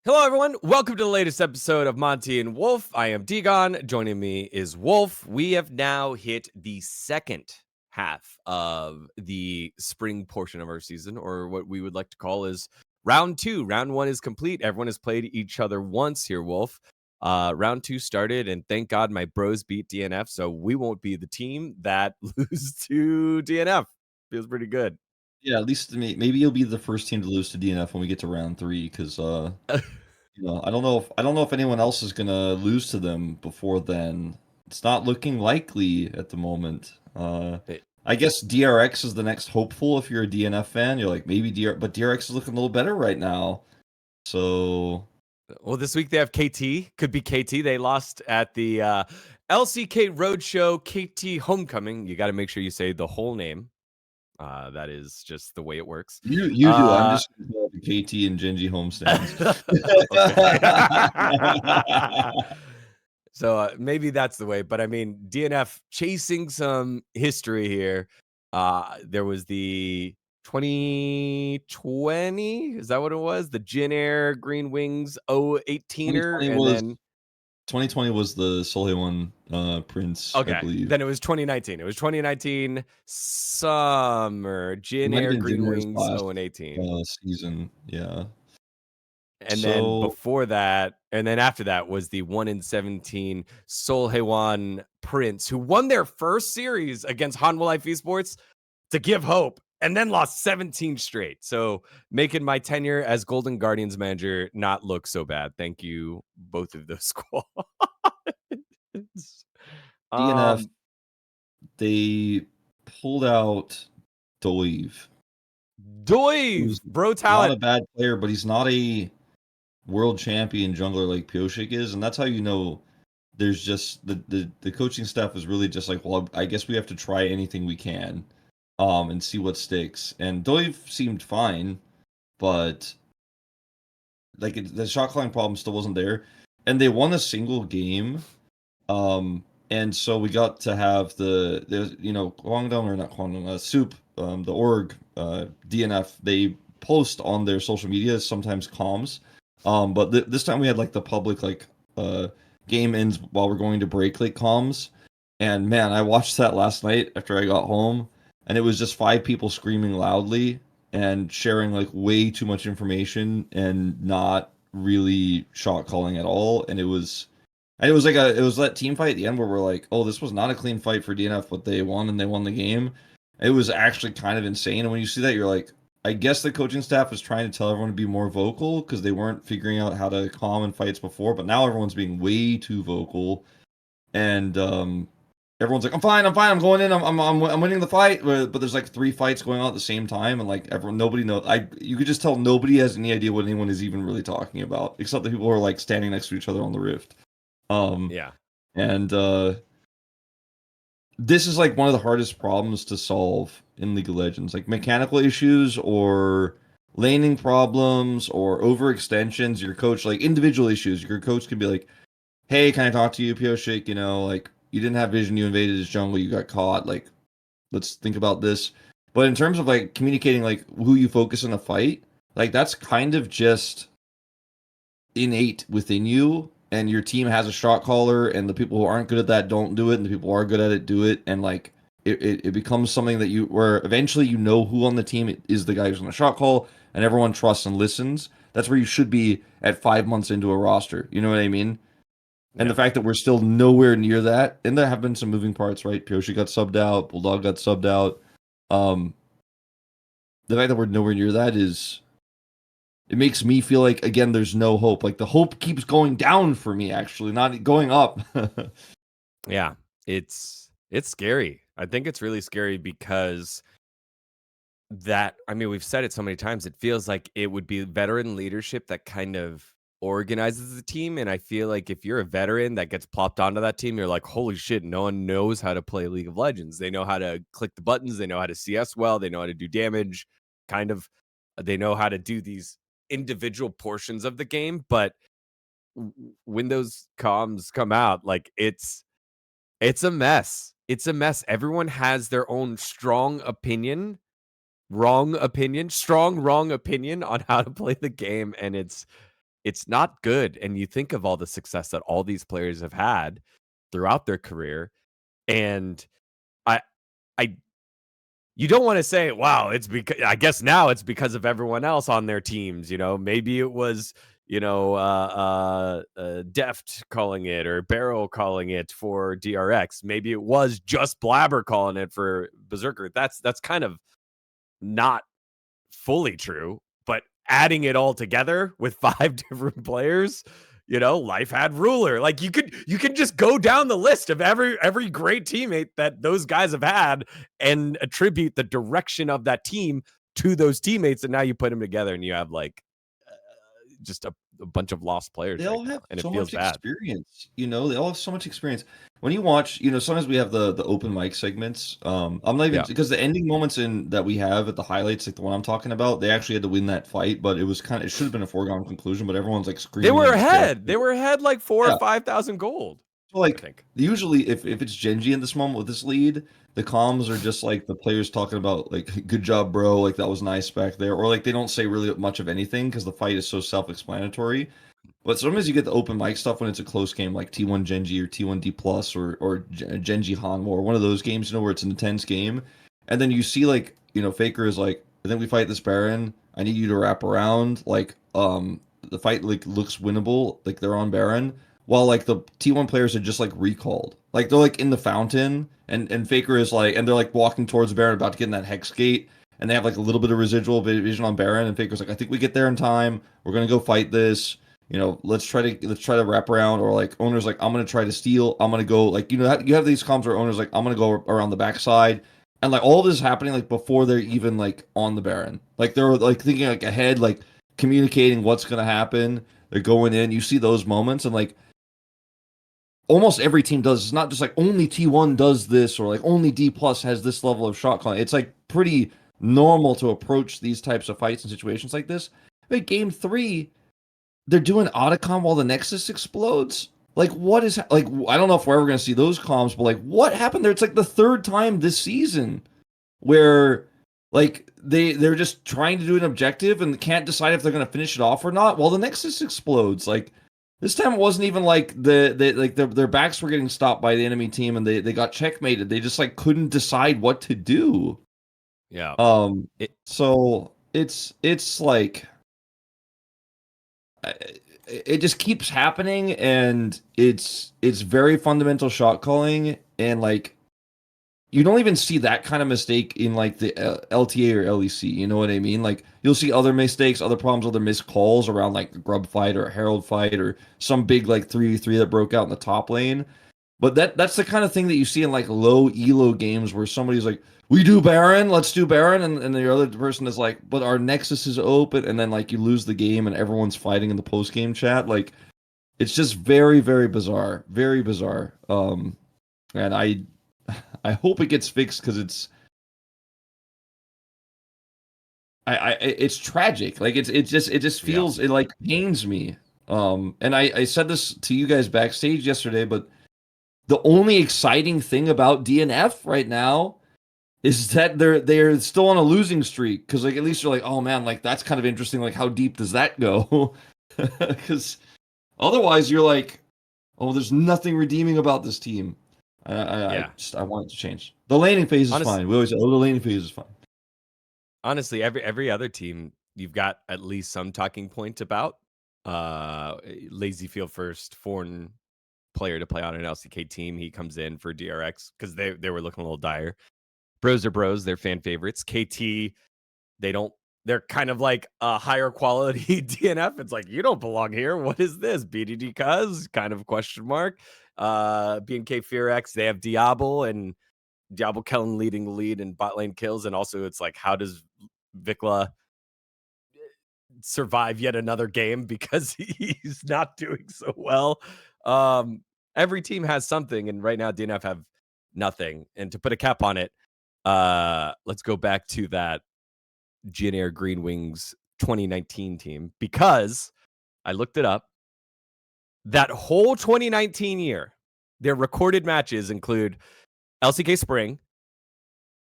Hello, everyone. Welcome to the latest episode of Monte and Wolf. I am dGon. Joining me is Wolf. We have now hit the second half of the spring portion of our season, or what we would like to call is round two. Round one is complete. Everyone has played each other once here, Wolf. Round two started, and thank God my bros beat DNF, so we won't be the team that lose to DNF. Feels pretty good. Yeah, at least maybe you'll be the first team to lose to DNF when we get to round 3, because I don't know if anyone else is gonna lose to them before then. It's not looking likely at the moment. I guess DRX is the next hopeful. If you're a DNF fan, you're like maybe but DRX is looking a little better right now. So, well, this week they have KT. Could be KT. They lost at the LCK Roadshow KT Homecoming. You got to make sure you say the whole name. That is just the way it works. you do. I'm just gonna call it the KT and GenG homestands. So maybe that's the way. But I mean, DNF chasing some history here. There was the 2020, is that what it was? The Jin Air Green Wings 018er, and then 2020 was the Solhewan Prince, I believe. Then it was 2019. It was 2019 summer Jin Air Green Wings 018 season, yeah. And then before that, and then after that was the 1-17 Solhewan Prince, who won their first series against Hanwha Life Esports to give hope, and then lost 17 straight. So making my tenure as Golden Guardians manager not look so bad. Thank you, both of those squads. DNF, they pulled out Doive. Bro talent. Not a bad player, but he's not a world champion jungler like Pioshik is, and that's how you know there's just the coaching staff is really just like, well, I guess we have to try anything we can and see what sticks. And Doive seemed fine, but like the shot calling problem still wasn't there, and they won a single game. And so we got to have the Guangdong, or not Guangdong, Soup, the org, DNF, they post on their social media, sometimes comms. But this time we had like the public, like, game ends while we're going to break, like, comms. And man, I watched that last night after I got home, and it was just 5 people screaming loudly and sharing like way too much information and not really shot calling at all. And it was that team fight at the end where we're like, oh, this was not a clean fight for DNF, but they won, and they won the game. It was actually kind of insane. And when you see that, you're like, I guess the coaching staff was trying to tell everyone to be more vocal because they weren't figuring out how to calm in fights before, but now everyone's being way too vocal. And everyone's like, I'm fine, I'm going in, I'm winning the fight. But there's like 3 fights going on at the same time, and like nobody knows. You could just tell nobody has any idea what anyone is even really talking about, except the people who are like standing next to each other on the rift. Yeah. And this is like one of the hardest problems to solve in League of Legends, like mechanical issues or laning problems or overextensions. Your coach, like individual issues, your coach can be like, hey, can I talk to you, Pioshik? You know, like, you didn't have vision, you invaded his jungle, you got caught, like, let's think about this. But in terms of like communicating like who you focus in a fight, like that's kind of just innate within you. And your team has a shot caller, and the people who aren't good at that don't do it, and the people who are good at it do it, and like it becomes something that where eventually you know who on the team is the guy who's on the shot call, and everyone trusts and listens. That's where you should be at 5 months into a roster. You know what I mean? And the fact that we're still nowhere near that, and there have been some moving parts, right? Pioshi got subbed out, Bulldog got subbed out. The fact that we're nowhere near that it makes me feel like, again, there's no hope. Like, the hope keeps going down for me, actually, not going up. Yeah, it's scary. I think it's really scary because we've said it so many times. It feels like it would be veteran leadership that kind of organizes the team. And I feel like if you're a veteran that gets plopped onto that team, you're like, holy shit, no one knows how to play League of Legends. They know how to click the buttons. They know how to CS well. They know how to do damage. They know how to do these individual portions of the game, but when those comms come out, like it's a mess. It's a mess. Everyone has their own strong wrong opinion on how to play the game, and it's it's not good. And you think of all the success that all these players have had throughout their career, and I I you don't want to say, wow, it's because I guess now it's because of everyone else on their teams. Maybe it was, Deft calling it or Barrel calling it for DRX. Maybe it was just Blabber calling it for Berserker. That's kind of not fully true, but adding it all together with 5 different players, life had ruler. Like you could just go down the list of every great teammate that those guys have had and attribute the direction of that team to those teammates, and now you put them together and you have like just a bunch of lost players They right all now, have and it so feels much bad. experience, they all have so much experience. When you watch, sometimes we have the open mic segments. I'm not even Yeah. because the ending moments in that we have at the highlights, like the one I'm talking about, they actually had to win that fight, but it should have been a foregone conclusion, but everyone's like They screaming were and ahead. gesturing. They were ahead like 4 or Yeah. 5,000 gold, So I like think. usually if it's GenG in this moment with this lead, the comms are just like the players talking about like good job, bro, like that was nice back there, or like they don't say really much of anything because the fight is so self-explanatory. But sometimes you get the open mic stuff when it's a close game, like T1 GenG or T1 Dplus or GenG Hanwha or one of those games, where it's an intense game, and then you see like Faker is like, I think we fight this Baron. I need you to wrap around. Like the fight like looks winnable. Like they're on Baron, while like the T1 players are just like recalled. Like they're like in the fountain, and Faker is like, and they're like walking towards Baron, about to get in that hex gate, and they have like a little bit of residual vision on Baron, and Faker's like, I think we get there in time. We're gonna go fight this. Let's try to wrap around, or like Oner's like, I'm gonna try to steal. I'm gonna go like you have these comms where Oner's like, I'm gonna go around the backside, and like all this is happening like before they're even like on the Baron. Like they're like thinking like ahead, like communicating what's gonna happen. They're going in. You see those moments, and like almost every team does. It's not just like only T1 does this, or like only Dplus has this level of shot calling. It's like pretty normal to approach these types of fights and situations like this. But game 3, they're doing Otacon while the Nexus explodes. Like, what is like? I don't know if we're ever gonna see those comms, but like, what happened there? It's like the third time this season where like they're just trying to do an objective and can't decide if they're gonna finish it off or not while the Nexus explodes. Like this time, it wasn't even like their backs were getting stopped by the enemy team and they got checkmated. They just like couldn't decide what to do. Yeah. Um, It, so it's like it just keeps happening, and it's very fundamental shot calling, and like you don't even see that kind of mistake in like the LTA or LEC. You know what I mean? Like you'll see other mistakes, other problems, other missed calls around like a Grub fight or a Herald fight or some big like 3v3 that broke out in the top lane. But that's the kind of thing that you see in like low elo games where somebody's like, "We do Baron, let's do Baron," and the other person is like, "But our Nexus is open," and then like you lose the game and everyone's fighting in the post game chat. Like it's just very very bizarre, very bizarre. And I hope it gets fixed because it's tragic. Like it just yeah. feels, it like pains me. And I said this to you guys backstage yesterday, but the only exciting thing about DNF right now is that they're still on a losing streak, because like at least you're like, oh man, like that's kind of interesting. Like how deep does that go? Because otherwise you're like, oh, there's nothing redeeming about this team. Yeah. I want it to change. The laning phase is Honest, fine. We always say, oh, the laning phase is fine. honestly, every other team you've got at least some talking point about. LazyFeel first foreign player to play on an LCK team. He comes in for DRX because they were looking a little dire. Bros are bros. They're fan favorites. KT, they don't. They're kind of like a higher quality DNF. It's like, you don't belong here. What is this? BDD cuz kind of question mark. BNK FearX, they have Diablo, and Diablo Kellen leading the lead in bot lane kills. And also it's like, how does Vikla survive yet another game because he's not doing so well? Um, every team has something, and right now DNF have nothing. And to put a cap on it, let's go back to that Jin Air Green Wings 2019 team, because I looked it up. That whole 2019 year, their recorded matches include LCK Spring,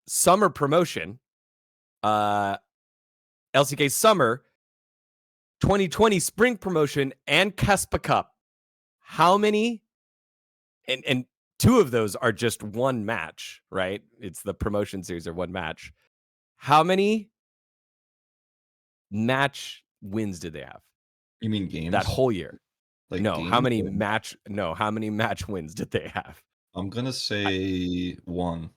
Summer Promotion, uh, LCK Summer, 2020 spring promotion and Kespa Cup. How many? And two of those are just one match, right? It's the promotion series or one match. How many match wins did they have? You mean games? That whole year? Like No. games? How many match wins did they have? I'm gonna say 1.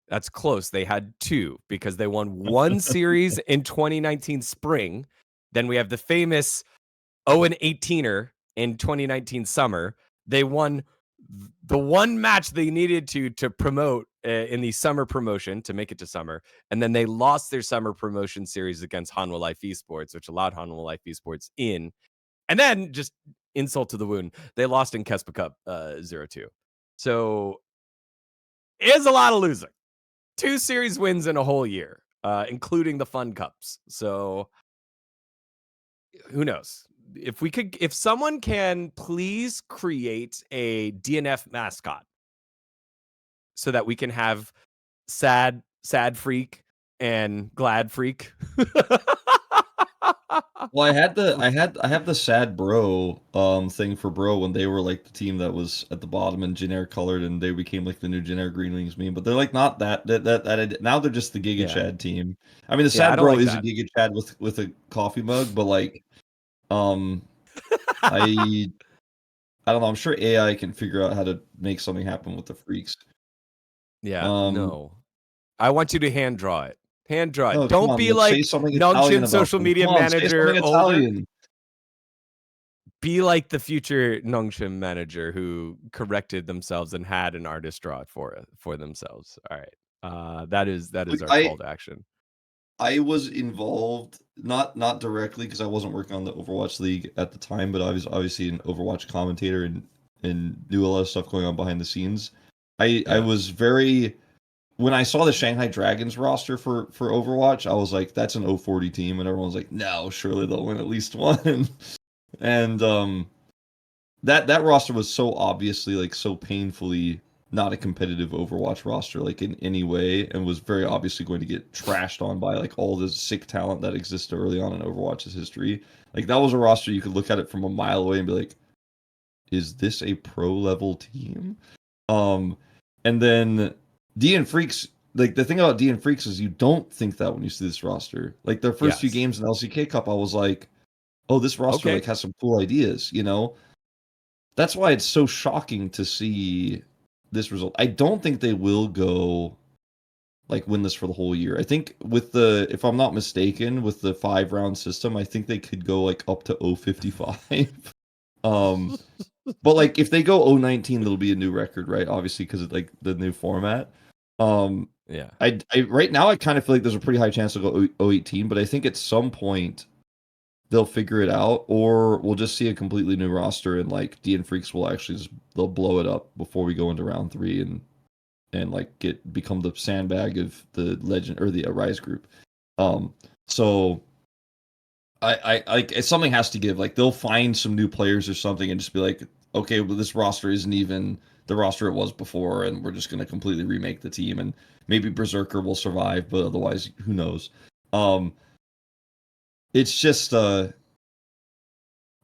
That's close. They had 2 because they won one series in 2019 spring. Then we have the famous 0-18er in 2019 summer. They won the one match they needed to promote in the summer promotion to make it to summer. And then they lost their summer promotion series against Hanwha Life Esports, which allowed Hanwha Life Esports in. And then just insult to the wound, they lost in Kespa Cup 0-2. So it is a lot of losing. 2 series wins in a whole year, including the fun cups. So who knows? If someone can please create a DNF mascot so that we can have sad freak and glad freak. Well, I have the sad bro thing for bro when they were like the team that was at the bottom and generic colored and they became like the new generic green wings meme, but they're like not that now they're just the Giga Chad team. I mean the sad bro is a Giga Chad with a coffee mug, but like I don't know, I'm sure AI can figure out how to make something happen with the freaks. Yeah, no. I want you to hand draw it. Hand draw it. No, Don't be like Nongchin social media manager older. Be like the future Nongchin manager who corrected themselves and had an artist draw it for themselves. All right. That is our call to action. I was involved, not directly because I wasn't working on the Overwatch League at the time, but I was obviously an Overwatch commentator and knew a lot of stuff going on behind the scenes. I was very, when I saw the Shanghai Dragons roster for Overwatch, I was like, that's an 040 team, and everyone's like, no, surely they'll win at least one. And that roster was so obviously like so painfully not a competitive Overwatch roster like in any way, and was very obviously going to get trashed on by like all the sick talent that existed early on in Overwatch's history. Like that was a roster you could look at it from a mile away and be like, is this a pro level team? And then D and Freaks, like the thing about D and Freaks is you don't think that when you see this roster. Like their first few games in LCK Cup, I was like, oh, this roster like has some cool ideas, you know? That's why it's so shocking to see this result. I don't think they will go like win this for the whole year. I think with the, if I'm not mistaken, with the 5-round system, I think they could go like up to 055. But like if they go 019, there'll be a new record, right? Obviously because of like the new format. Yeah. I right now I kind of feel like there's a pretty high chance to go 018, but I think at some point they'll figure it out, or we'll just see a completely new roster and like D and Freaks will actually just, they'll blow it up before we go into round 3 and like become the sandbag of the Legend or the Arise group. So I like something has to give. Like they'll find some new players or something and just be like, okay, well this roster isn't even the roster it was before, and we're just gonna completely remake the team, and maybe Berserker will survive, but otherwise, who knows? It's just I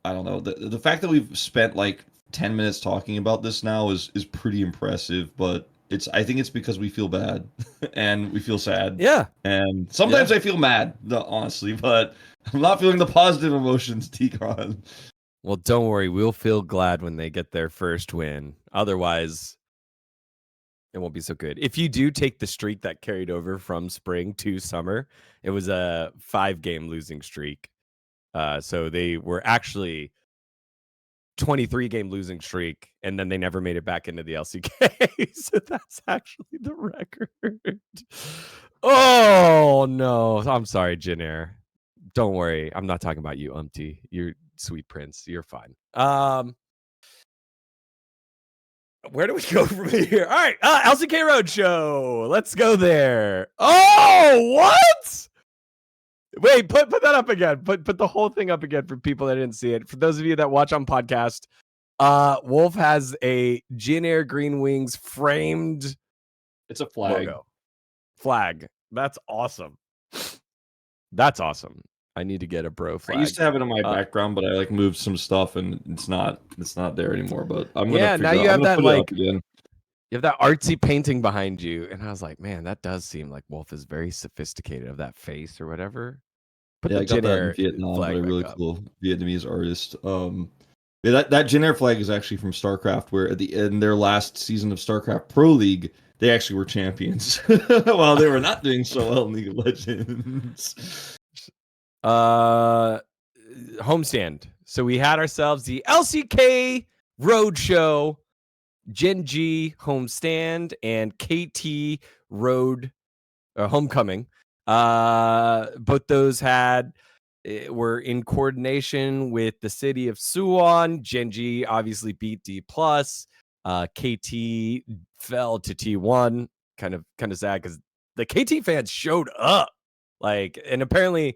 don't know. The fact that we've spent like 10 minutes talking about this now is pretty impressive, but I think it's because we feel bad and we feel sad. Yeah. And sometimes I feel mad, honestly, but I'm not feeling the positive emotions, dGon. Well, don't worry. We'll feel glad when they get their first win. Otherwise, it won't be so good. If you do take the streak that carried over from spring to summer, it was a 5-game losing streak. So they were actually 23-game losing streak, and then they never made it back into the LCK. So that's actually the record. Oh, no. I'm sorry, Jin. Don't worry. I'm not talking about you, Umpty. You're sweet prince. You're fine. Where do we go from here? All right. LCK Roadshow. Let's go there. Oh, what? Wait, put that up again. Put the whole thing up again for people that didn't see it. For those of you that watch on podcast, Wolf has a Jin Air Green Wings framed. It's a flag. Logo. Flag. That's awesome. That's awesome. I need to get a bro I used flag. to have it in my background, but I like moved some stuff and it's not there anymore. But I'm gonna Yeah, now figure out. you I'm have gonna that put it up like again. you have that artsy painting behind you, and I was like, man, that does seem like Wolf is very sophisticated of that face or whatever. Put Yeah, the I got that in Jin Vietnam, but a flag back really up. cool Vietnamese artist. Yeah, that GenG flag is actually from StarCraft, where in their last season of StarCraft Pro League, they actually were champions while they were not doing so well in League of Legends. Homestand. So we had ourselves the LCK Roadshow, GenG homestand, and KT Road Homecoming. Both those were in coordination with the city of Suwon. GenG obviously beat Dplus. KT fell to T1. Kind of sad because the KT fans showed up. Like, and apparently,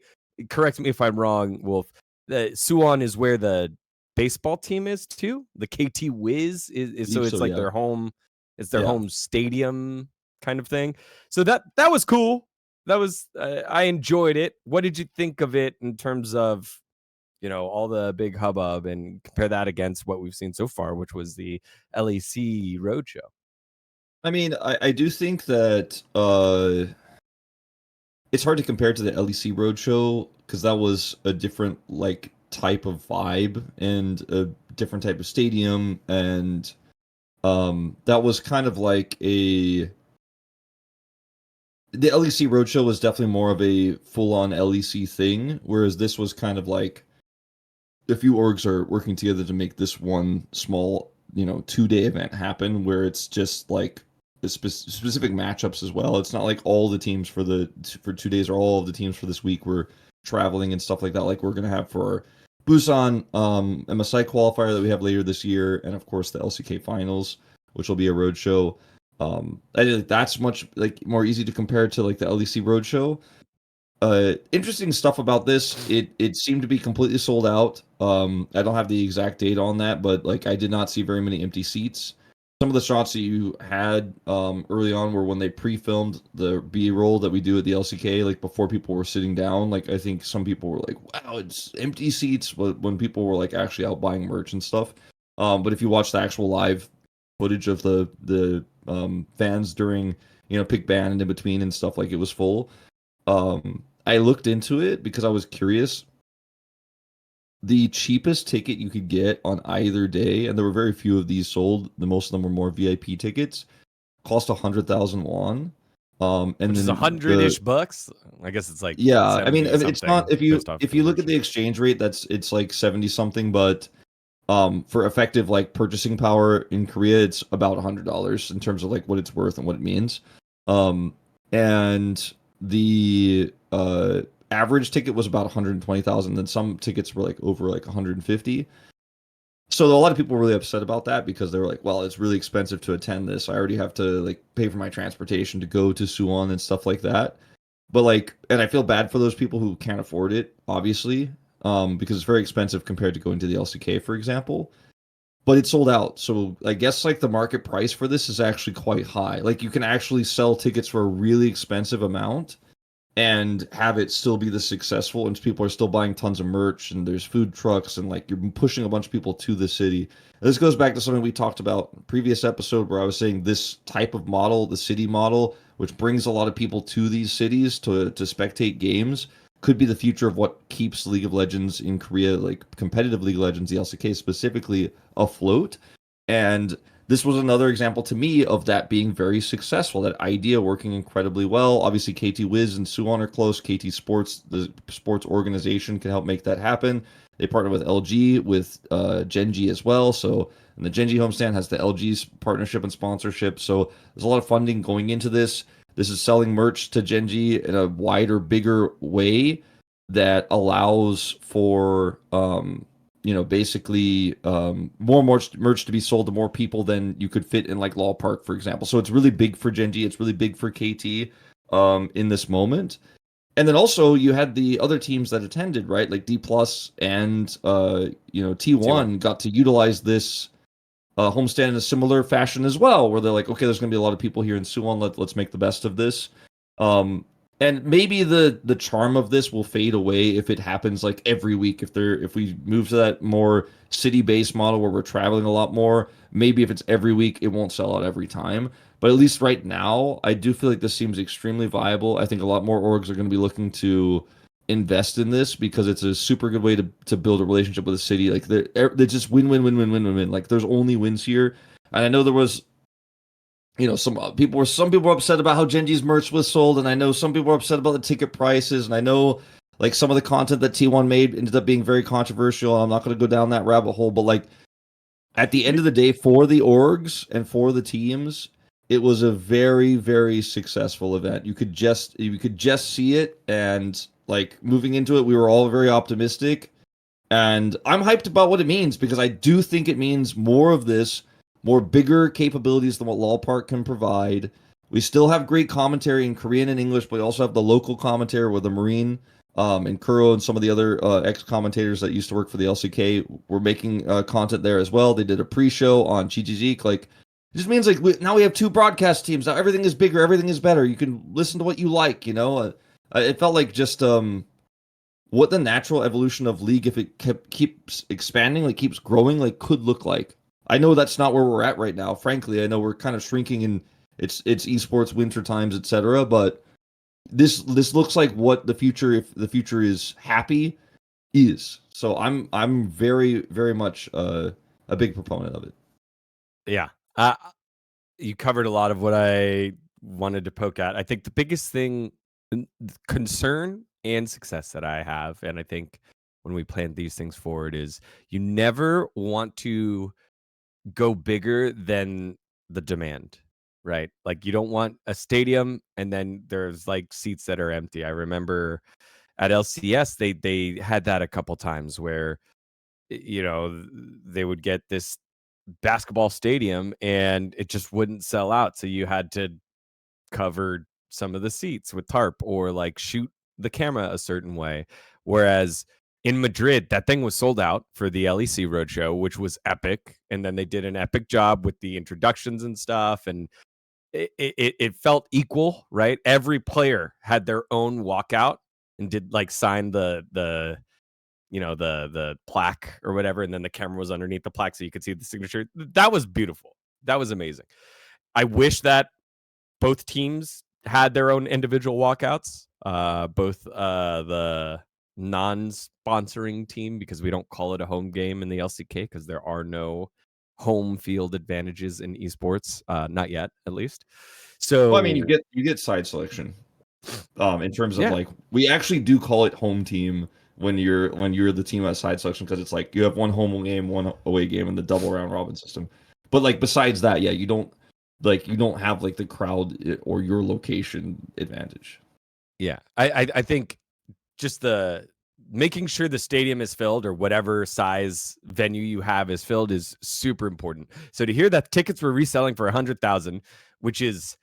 correct me if I'm wrong, Wolf. The Suwon is where the baseball team is too. The KT Wiz is so it's So, like yeah. their home. It's their Yeah. home stadium kind of thing. So that was cool. That was I enjoyed it. What did you think of it in terms of all the big hubbub, and compare that against what we've seen so far, which was the LEC Roadshow? I mean, I do think that it's hard to compare to the LEC Roadshow because that was a different like type of vibe and a different type of stadium, and that was kind of like the LEC Roadshow was definitely more of a full-on LEC thing, whereas this was kind of like a few orgs are working together to make this one small, 2-day event happen, where it's just like the specific matchups as well. It's not like all the teams for 2 days or all of the teams for this week were traveling and stuff like that, like we're gonna have for Busan MSI qualifier that we have later this year, and of course the LCK finals, which will be a roadshow. I think that's much like more easy to compare to like the LEC roadshow. Interesting stuff about this. It seemed to be completely sold out. I don't have the exact date on that, but like I did not see very many empty seats. Some of the shots that you had early on were when they pre-filmed the B-roll that we do at the LCK, like before people were sitting down. Like I think some people were like, "Wow, it's empty seats," but when people were like actually out buying merch and stuff. But if you watch the actual live footage of the fans during pick ban and in between and stuff, like it was full. I looked into it because I was curious. The cheapest ticket you could get on either day, and there were very few of these sold. The most of them were more VIP tickets. Cost 100,000 won. And Which is then $100-ish bucks. I guess it's like yeah, I mean 70 it's not something based off if you look at the conversion. exchange rate, it's like 70 something, but for effective like purchasing power in Korea, it's about $100 in terms of like what it's worth and what it means. And the average ticket was about 120,000. Then some tickets were like over like 150. So a lot of people were really upset about that because they were like, well, it's really expensive to attend this. I already have to like pay for my transportation to go to Suwon and stuff like that. But like, and I feel bad for those people who can't afford it, obviously, because it's very expensive compared to going to the LCK, for example. But it's sold out, so I guess like the market price for this is actually quite high. Like you can actually sell tickets for a really expensive amount and have it still be this successful, and people are still buying tons of merch, and there's food trucks, and like you're pushing a bunch of people to the city. And this goes back to something we talked about in a previous episode where I was saying this type of model, the city model, which brings a lot of people to these cities to spectate games, could be the future of what keeps League of Legends in Korea, like competitive League of Legends, the LCK specifically, afloat. And this was another example to me of that being very successful, that idea working incredibly well. Obviously, KT Wiz and Suwon are close. KT Sports, the sports organization, can help make that happen. They partner with LG, with GenG as well. So, and the GenG homestand has the LG's partnership and sponsorship. So, there's a lot of funding going into this. This is selling merch to GenG in a wider, bigger way that allows for basically more merch to be sold to more people than you could fit in like Law Park, for example. So it's really big for GenG. It's really big for KT in this moment. And then also you had the other teams that attended, right? Like Dplus and T1 got to utilize this homestand in a similar fashion as well, where they're like, okay, there's going to be a lot of people here in Suwon. Let's make the best of this. and maybe the charm of this will fade away if it happens like every week. If we move to that more city-based model where we're traveling a lot more, maybe if it's every week, it won't sell out every time. But at least right now, I do feel like this seems extremely viable. I think a lot more orgs are going to be looking to invest in this because it's a super good way to build a relationship with a city. Like they're just win win win win win win win. Like there's only wins here. And I know there was, some people were upset about how GenG's merch was sold, and I know some people were upset about the ticket prices, and I know like some of the content that T1 made ended up being very controversial. I'm not going to go down that rabbit hole, but like at the end of the day, for the orgs and for the teams, it was a very, very successful event. You could just see it, and like moving into it, we were all very optimistic. And I'm hyped about what it means because I do think it means more of this, more bigger capabilities than what LoLPark can provide. We still have great commentary in Korean and English, but we also have the local commentary with the Marine and Kuro and some of the other ex-commentators that used to work for the LCK were making content there as well. They did a pre-show on GGG. Like, it just means like now we have two broadcast teams. Now everything is bigger, everything is better. You can listen to what you like, you know? It felt like just what the natural evolution of League, if it keeps expanding, like keeps growing, like could look like. I know that's not where we're at right now. Frankly, I know we're kind of shrinking in it's esports winter times, etc. But this looks like what the future, if the future is happy, is. So I'm very very much a big proponent of it. Yeah. You covered a lot of what I wanted to poke at. I think the biggest thing, concern and success that I have, and I think when we plan these things forward, is you never want to go bigger than the demand, right? Like you don't want a stadium and then there's like seats that are empty. I remember at LCS they had that a couple times where they would get this basketball stadium and it just wouldn't sell out, so you had to cover some of the seats with tarp or like shoot the camera a certain way. Whereas in Madrid, that thing was sold out for the LEC roadshow, which was epic. And then they did an epic job with the introductions and stuff. And it felt equal, right? Every player had their own walkout and did like sign the plaque or whatever. And then the camera was underneath the plaque so you could see the signature. That was beautiful. That was amazing. I wish that both teams had their own individual walkouts. Both the non-sponsoring team, because we don't call it a home game in the LCK because there are no home field advantages in esports, not yet, at least. Well, I mean, you So get side selection. In terms of yeah, like we actually do call it home team when you're the team at side selection because it's like you have one home game, one away game, and the double round robin system. But like besides that, yeah, you don't have like the crowd or your location advantage. yeah. I think just the making sure the stadium is filled or whatever size venue you have is filled is super important. So to hear that tickets were reselling for 100,000, which is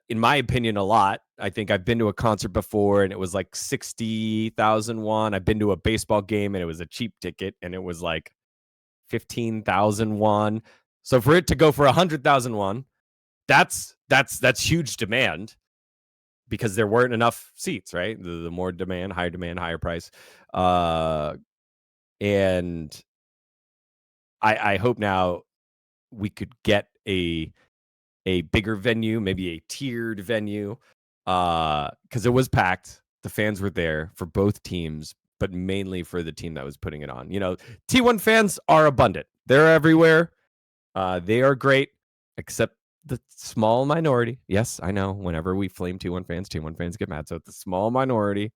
in my opinion, a lot. I think I've been to a concert before and it was like 60,000 won. I've been to a baseball game and it was a cheap ticket and it was like 15,000 won. So for it to go for 100,000 won, that's huge demand because there weren't enough seats, right? The more demand, higher price. And I hope now we could get a bigger venue, maybe a tiered venue, because it was packed. The fans were there for both teams, but mainly for the team that was putting it on. T1 fans are abundant. They're everywhere. They are great, except the small minority. Yes, I know. Whenever we flame T1 fans get mad. So it's the small minority.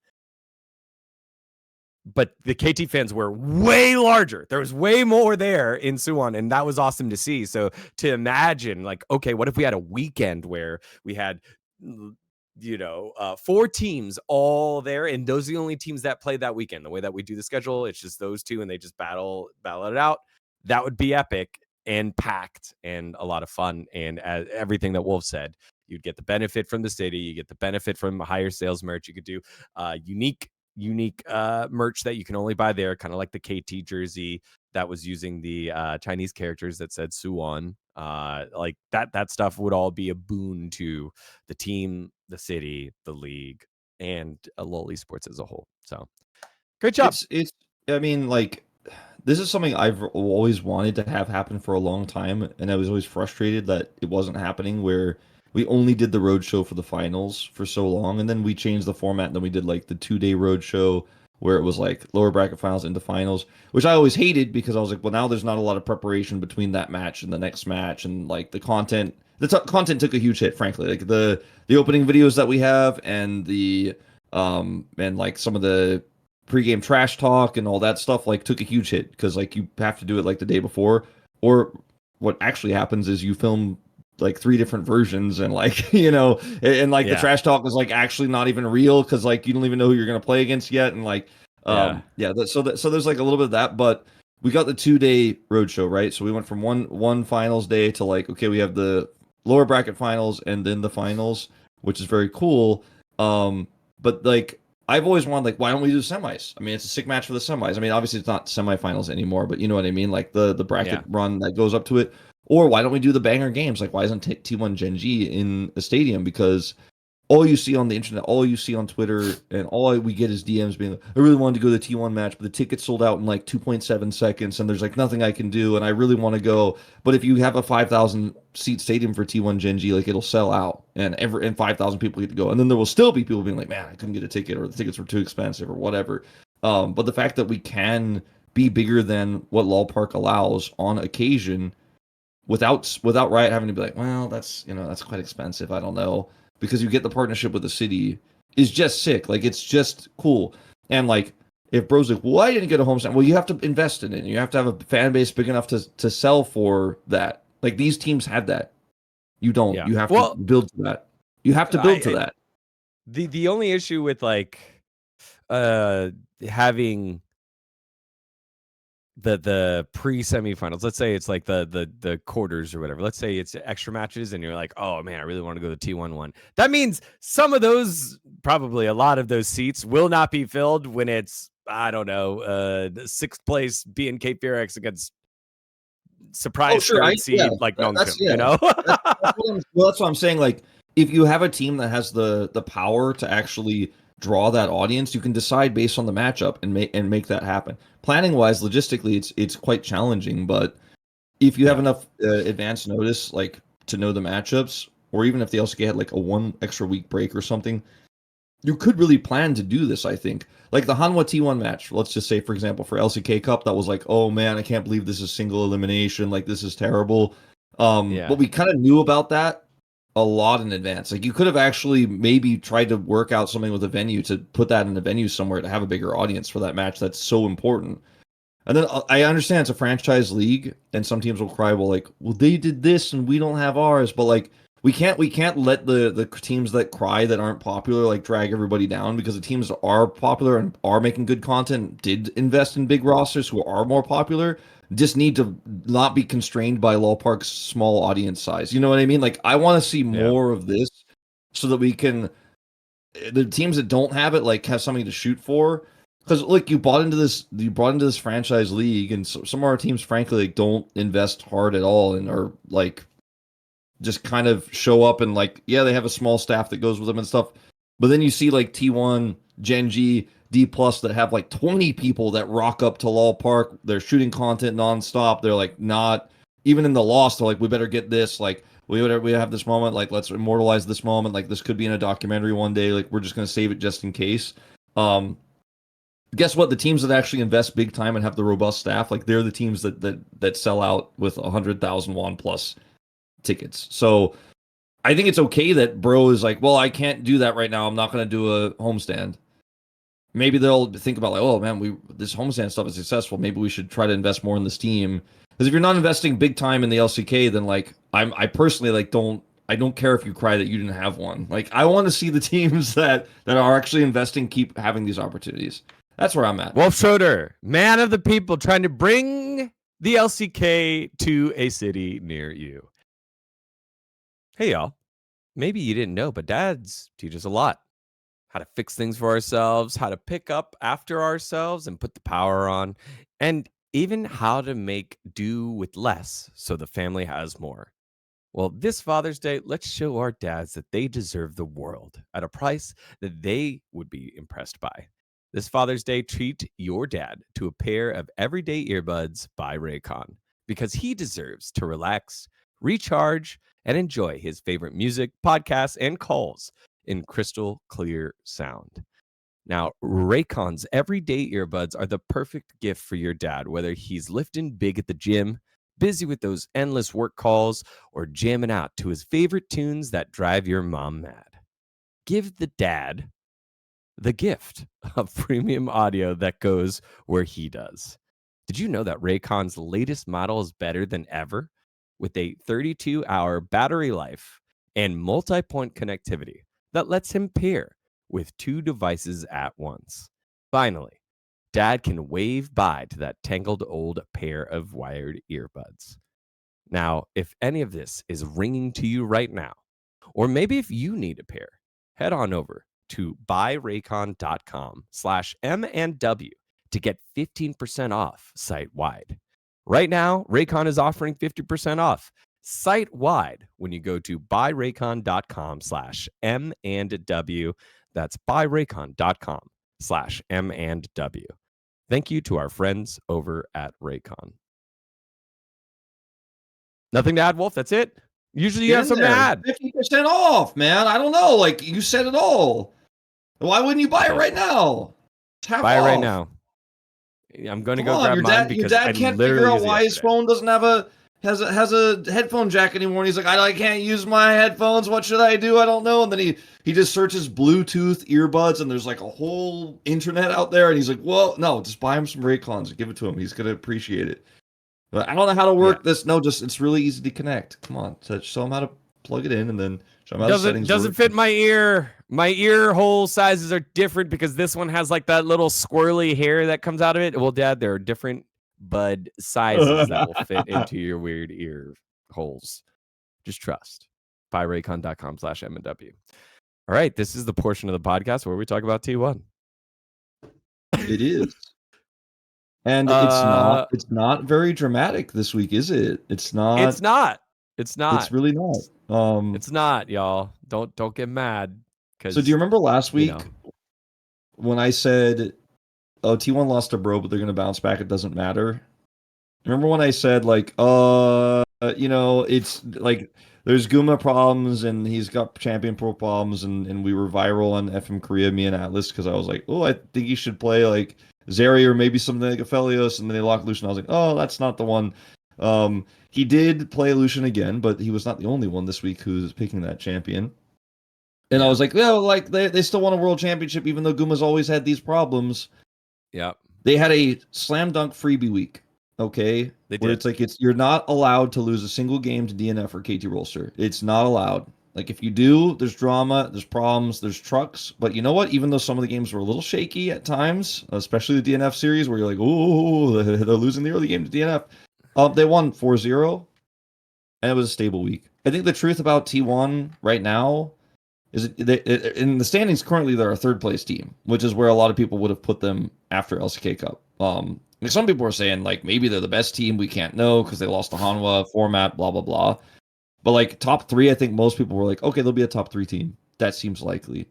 But the KT fans were way larger. There was way more there in Suwon, and that was awesome to see. So to imagine, like, okay, what if we had a weekend where we had, four teams all there, and those are the only teams that play that weekend. The way that we do the schedule, it's just those two, and they just battle it out. That would be epic and packed and a lot of fun. And as everything that Wolf said, you'd get the benefit from the city, you get the benefit from higher sales merch. You could do unique merch that you can only buy there, kind of like the KT jersey that was using the Chinese characters that said Suwon. Like that stuff would all be a boon to the team, the city, the league, and LoLEsports as a whole. So great job. It's I mean, like, this is something I've always wanted to have happen for a long time, and I was always frustrated that it wasn't happening. Where we only did the road show for the finals for so long, and then we changed the format, and then we did like the 2 day road show where it was like lower bracket finals into finals, which I always hated because I was like, well, now there's not a lot of preparation between that match and the next match, and like the content, content took a huge hit, frankly. Like the opening videos that we have, and the and like some of the pregame trash talk and all that stuff like took a huge hit because like you have to do it like the day before, or what actually happens is you film like 3 different versions, and like and like the Yeah. trash talk is like actually not even real because like you don't even know who you're gonna play against yet, and like so there's like a little bit of that. But we got the 2 day roadshow, right? So we went from one finals day to like, okay, we have the lower bracket finals and then the finals, which is very cool. But like I've always wanted, like, why don't we do semis? I mean, it's a sick match for the semis. I mean, obviously it's not semifinals anymore, but you know what I mean? Like the bracket run that goes up to it. Or why don't we do the banger games? Like, why isn't T1 GenG in a stadium? Because all you see on the internet, all you see on Twitter, and all we get is DMs being like, I really wanted to go to the T1 match, but the tickets sold out in like 2.7 seconds, and there's like nothing I can do, and I really want to go. But if you have a 5,000 seat stadium for T1 GenG, like it'll sell out, and 5,000 people get to go. And then there will still be people being like, man, I couldn't get a ticket, or the tickets were too expensive, or whatever. But the fact that we can be bigger than what LOL Park allows on occasion without Riot having to be like, well, that's quite expensive. I don't know, because you get the partnership with the city is just sick. Like it's just cool. And like if bro's like, well, I didn't get a homestand, well, you have to invest in it. You have to have a fan base big enough to sell for that. Like these teams have that. You don't. Yeah. You have Well, to build to that. You have to build to that. The only issue with like having the pre-semifinals, let's say it's like the quarters or whatever, let's say it's extra matches and you're like, oh man, I really want to go to the T1 one, that means some of those, probably a lot of those seats, will not be filled when it's, I don't know, the 6th place BNK Fearx against surprise Sure. 3rd seed like Nongshim, you know. That's what I'm saying. Like, if you have a team that has the power to actually draw that audience, you can decide based on the matchup and make that happen. Planning wise, logistically, it's quite challenging. But if you have enough advance notice, like to know the matchups, or even if the LCK had like a 1 extra week break or something, you could really plan to do this. I think like the Hanwha T1 match. Let's just say, for example, for LCK Cup, that was like, oh man, I can't believe this is single elimination. Like this is terrible. But we kind of knew about that a lot in advance. Like you could have actually maybe tried to work out something with a venue to put that in a venue somewhere to have a bigger audience for that match. That's so important. And then I understand it's a franchise league, and some teams will cry, well, they did this and we don't have ours. But like, we can't let the teams that cry that aren't popular like drag everybody down, because the teams that are popular and are making good content, did invest in big rosters who are more popular, just need to not be constrained by LoL Park's small audience size. You know what I mean? Like, I want to see more of this so that we can, the teams that don't have it, like, have something to shoot for. Because look, you brought into this franchise league, and some of our teams, frankly, like, don't invest hard at all and are like just kind of show up and like, yeah, they have a small staff that goes with them and stuff. But then you see like T1, GenG, Dplus that have like 20 people that rock up to LOL Park. They're shooting content nonstop. They're like not even in the loss. They're like, we better get this. Like we have this moment. Like let's immortalize this moment. Like this could be in a documentary one day. Like we're just gonna save it just in case. Guess what? The teams that actually invest big time and have the robust staff, like they're the teams that sell out with 100,000 won plus tickets. So I think it's okay that bro is like, well, I can't do that right now. I'm not going to do a homestand. Maybe they'll think about like, oh man, this homestand stuff is successful. Maybe we should try to invest more in this team. Because if you're not investing big time in the LCK, then like I personally like don't care if you cry that you didn't have one. Like I want to see the teams that are actually investing keep having these opportunities. That's where I'm at. Wolf Schröder, man of the people, trying to bring the LCK to a city near you. Hey, y'all. Maybe you didn't know, but dads teach us a lot. How to fix things for ourselves, how to pick up after ourselves and put the power on, and even how to make do with less so the family has more. Well, this Father's Day, let's show our dads that they deserve the world at a price that they would be impressed by. This Father's Day, treat your dad to a pair of everyday earbuds by Raycon because he deserves to relax, recharge, and enjoy his favorite music, podcasts, and calls in crystal clear sound. Now, Raycon's everyday earbuds are the perfect gift for your dad, whether he's lifting big at the gym, busy with those endless work calls, or jamming out to his favorite tunes that drive your mom mad. Give the dad the gift of premium audio that goes where he does. Did you know that Raycon's latest model is better than ever with a 32-hour battery life and multi-point connectivity that lets him pair with two devices at once? Finally, dad can wave bye to that tangled old pair of wired earbuds. Now, if any of this is ringing to you right now, or maybe if you need a pair, head on over to buyraycon.com/M&W to get 15% off site wide. Right now, Raycon is offering 50% off site wide when you go to buyraycon.com/M&W. That's buyraycon.com/M&W. Thank you to our friends over at Raycon. Nothing to add, Wolf. That's it. Usually you Get have in something to there. add. 50% off, man. I don't know. Like, you said it all. Why wouldn't you buy it right now? It's half Buy it off. right now. I'm going to Come go on, grab your mine dad. Your because I dad can't figure literally out used it why his yesterday. phone doesn't have has a headphone jack anymore. And he's like, I can't use my headphones. What should I do? I don't know. And then he just searches Bluetooth earbuds, and there's like a whole internet out there. And he's like, well, no, just buy him some Raycons and give it to him. He's gonna appreciate it. But I don't know how to work this. No, just it's really easy to connect. Come on, so show him how to plug it in, and then show him how the settings Doesn't work. fit my ear. My ear hole sizes are different because this one has like that little squirrely hair that comes out of it. Well, Dad, there are different bud sizes that will fit into your weird ear holes. Just trust. Buyraycon.com/M&W. All right, this is the portion of the podcast where we talk about T1. It is. And it's not very dramatic this week, is it? It's not. It's not. It's not. It's really not. It's not, y'all. Don't get mad. So do you remember last week when I said, "Oh, T1 lost to Bro, but they're gonna bounce back. It doesn't matter." Remember when I said like, it's like there's Guma problems and he's got champion pro problems, and we were viral on FM Korea, me and Atlas, because I was like, oh, I think he should play like Zeri or maybe something like Aphelios, and then they locked Lucian. I was like, oh, that's not the one. He did play Lucian again, but he was not the only one this week who's picking that champion. And I was like, well, like they still won a world championship, even though Guma's always had these problems. Yeah. They had a slam dunk freebie week. Okay, it's like you're not allowed to lose a single game to DNF or KT Rolster. It's not allowed. Like if you do, there's drama, there's problems, there's trucks. But you know what? Even though some of the games were a little shaky at times, especially the DNF series, where you're like, oh, they're losing the early game to DNF. They won 4-0, and it was a stable week. I think the truth about T1 right now is in the standings currently they're a third place team, which is where a lot of people would have put them after LCK Cup. Some people are saying like maybe they're the best team, we can't know because they lost to Hanwha format, blah blah blah. But like top 3, I think most people were like, okay, they'll be a top 3 team. That seems likely.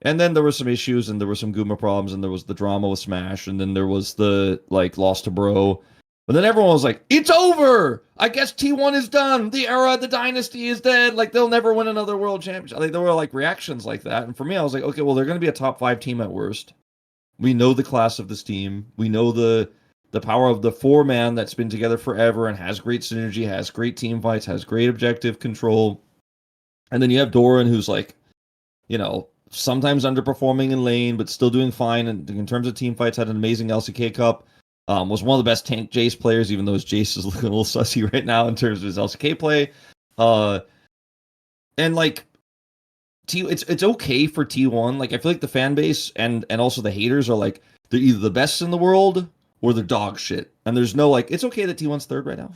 And then there were some issues, and there were some Guma problems, and there was the drama with Smash, and then there was the like loss to Bro. But then everyone was like, it's over! I guess T1 is done! The era, the dynasty is dead! Like, they'll never win another world championship. Like, there were, like, reactions like that. And for me, I was like, okay, well, they're going to be a top 5 team at worst. We know the class of this team. We know the power of the 4-man that's been together forever and has great synergy, has great team fights, has great objective control. And then you have Doran, who's, like, sometimes underperforming in lane, but still doing fine. And in terms of team fights, had an amazing LCK Cup. Was one of the best tank Jace players, even though his Jace is looking a little sussy right now in terms of his LCK play. And like it's okay for T1. Like I feel like the fan base and also the haters are like they're either the best in the world or they're dog shit. And there's no like it's okay that T1's third right now.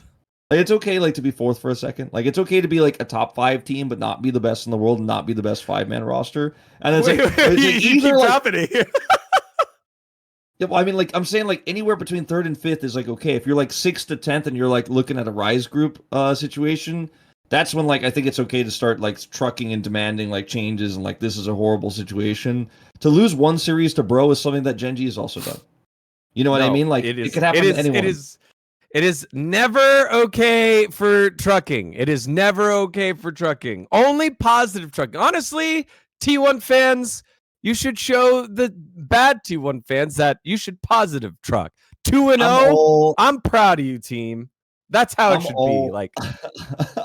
Like it's okay like to be fourth for a second. Like it's okay to be like a top 5 team but not be the best in the world and not be the best 5-man roster. And it's you keep dropping it. Yeah, well, I mean, like, I'm saying, like, anywhere between 3rd and 5th is, like, okay. If you're, like, 6th to 10th and you're, like, looking at a Rise group situation, that's when like I think it's okay to start like trucking and demanding like changes and like this is a horrible situation. To lose one series to Bro is something that GenG has also done. You know what I No, mean? Like it it is. could happen to It anyone. is. It is never okay for trucking. It is never okay for trucking. Only positive trucking. Honestly, T1 fans, you should show the bad T1 fans that you should positive truck. 2-0. I'm proud of you, team. That's how it I'm should be. all Like,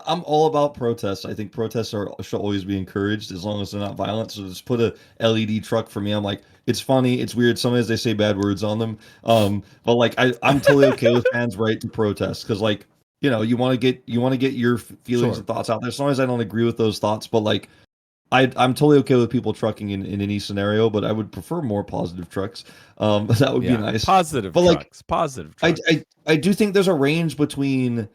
I'm all about protests. I think protests should always be encouraged as long as they're not violent. So just put a LED truck for me. I'm like, it's funny, it's weird. Sometimes they say bad words on them. But like I'm totally okay with fans' right to protest because like you want to get your feelings sure. and thoughts out there. Sometimes I don't agree with those thoughts, but like I'm totally okay with people trucking in any scenario, but I would prefer more positive trucks. That would be Yeah. nice. Positive But like trucks. Positive I trucks. I do think there's a range between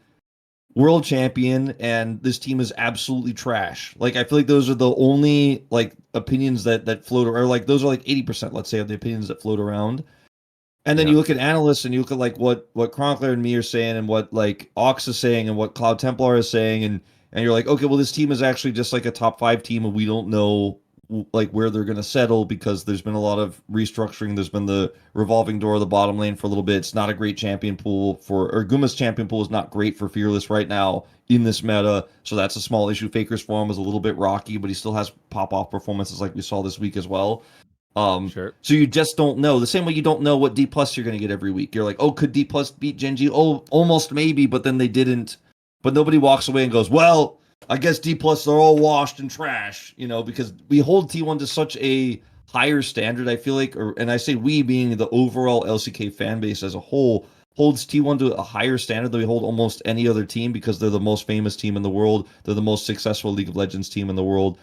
world champion and this team is absolutely trash. Like I feel like those are the only like opinions that float, or like those are like 80%, let's say, of the opinions that float around. And then Yeah. you look at analysts and you look at like what Chronicler and me are saying and what like Ox is saying and what Cloud Templar is saying, and you're like, okay, well this team is actually just like a top 5 team and we don't know like where they're going to settle because there's been a lot of restructuring. There's been the revolving door of the bottom lane for a little bit. It's not a great champion pool or Guma's champion pool is not great for Fearless right now in this meta. So that's a small issue. Faker's form is a little bit rocky, but he still has pop off performances like we saw this week as well. Sure. So you just don't know. The same way you don't know what Dplus you're going to get every week. You're like, oh, could Dplus beat GenG? Oh, almost maybe, but then they didn't. But nobody walks away and goes, well, I guess Dplus are all washed and trash, because we hold T1 to such a higher standard. I feel like, and I say we being the overall LCK fan base as a whole, holds T1 to a higher standard than we hold almost any other team because they're the most famous team in the world. They're the most successful League of Legends team in the world.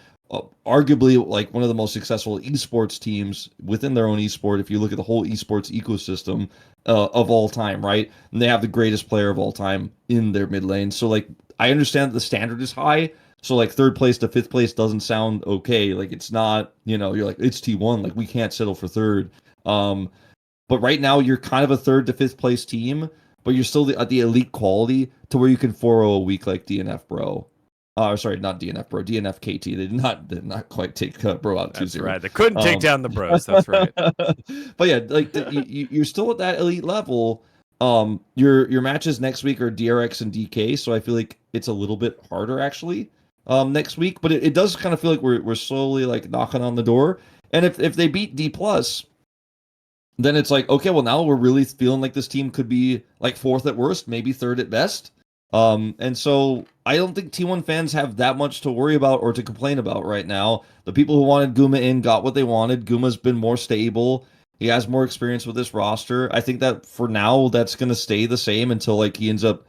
Arguably like one of the most successful esports teams within their own esport if you look at the whole esports ecosystem of all time, right? And they have the greatest player of all time in their mid lane. So like I understand that the standard is high, so like third place to fifth place doesn't sound okay. Like it's not, you're like it's T1, like we can't settle for third. But right now you're kind of a third to fifth place team, but you're still at the elite quality to where you can 4-0 a week like DNF Bro. Sorry, not DNF Bro, DNF KT. They did not quite take Bro out 2-0. That's right. They couldn't take down the bros. That's right. But yeah, like you're still at that elite level. Your matches next week are DRX and DK, so I feel like it's a little bit harder actually next week. But it does kind of feel like we're slowly like knocking on the door. And if they beat Dplus, then it's like, okay, well now we're really feeling like this team could be like fourth at worst, maybe third at best. And so I don't think T1 fans have that much to worry about or to complain about right now. The people who wanted Guma in got what they wanted. Guma's been more stable. He has more experience with this roster. I think that for now that's going to stay the same until like he ends up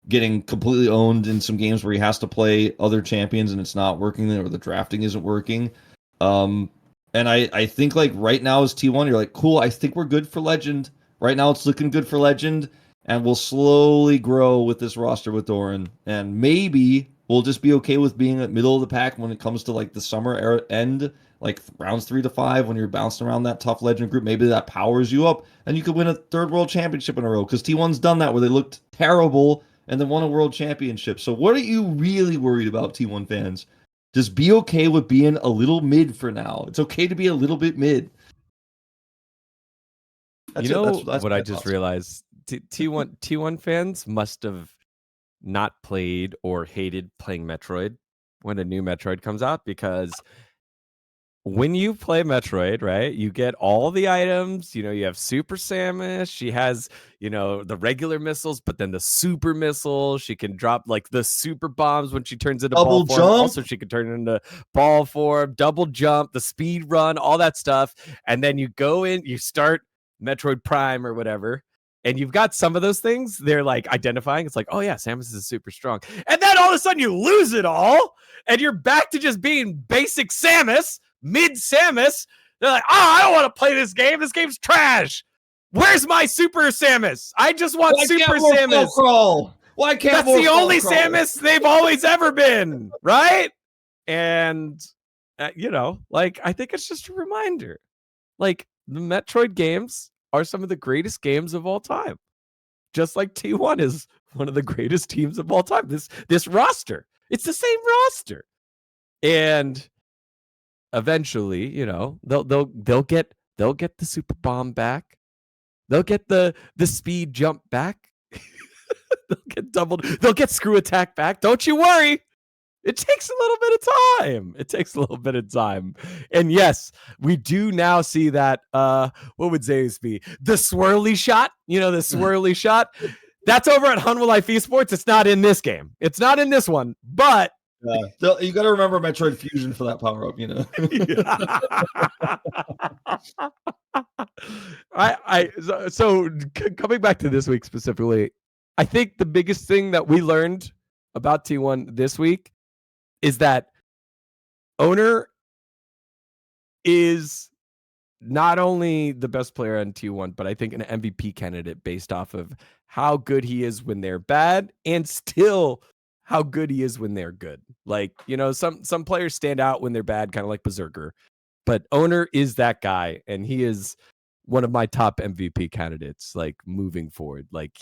getting completely owned in some games where he has to play other champions and it's not working or the drafting isn't working. And I think like right now as T1, you're like, cool, I think we're good for Legend. Right now it's looking good for Legend, and we'll slowly grow with this roster with Doran. And maybe we'll just be okay with being at middle of the pack when it comes to like the summer era end, like rounds 3 to 5, when you're bouncing around that tough Legend group. Maybe that powers you up and you could win a third world championship in a row. Because T1's done that where they looked terrible and then won a world championship. So what are you really worried about, T1 fans? Just be okay with being a little mid for now. It's okay to be a little bit mid. That's You it. know That's what my I just thoughts. realized? T1 fans must have not played or hated playing Metroid when a new Metroid comes out, because when you play Metroid, right, you get all the items. You have Super Samus. She has, the regular missiles, but then the super missile. She can drop like the super bombs when she turns into ball Double form. jump. Also, she can turn into ball form, double jump, the speed run, all that stuff. And then you go in, you start Metroid Prime or whatever. And you've got some of those things. They're like identifying. It's like, oh yeah, Samus is super strong. And then all of a sudden you lose it all. And you're back to just being basic Samus, mid Samus. They're like, I don't want to play this game. This game's trash. Where's my Super Samus? I just want Why Super can't Morph Samus. crawl? Why can't That's Morph the only crawl? Samus they've always ever been, right? And, like, I think it's just a reminder. Like, the Metroid games are some of the greatest games of all time. Just like T1 is one of the greatest teams of all time. This roster It's the same roster. And eventually, you know, they'll get the super bomb back. They'll get the speed jump back. They'll get doubled. They'll get screw attack back. Don't you worry. It takes a little bit of time. It takes a little bit of time. And yes, we do now see that what would Zeus be? The swirly shot, you know, the swirly shot. That's over at Hunwell Life Esports. It's not in this game. It's not in this one, but you got to remember Metroid Fusion for that power up, you know. So coming back to this week specifically, I think the biggest thing that we learned about T1 this week is that Oner is not only the best player on T1, but I think an MVP candidate based off of how good he is when they're bad and still how good he is when they're good. Like, you know, some players stand out when they're bad, kind of like Berserker. But Oner is that guy, and he is one of my top MVP candidates, like moving forward. Like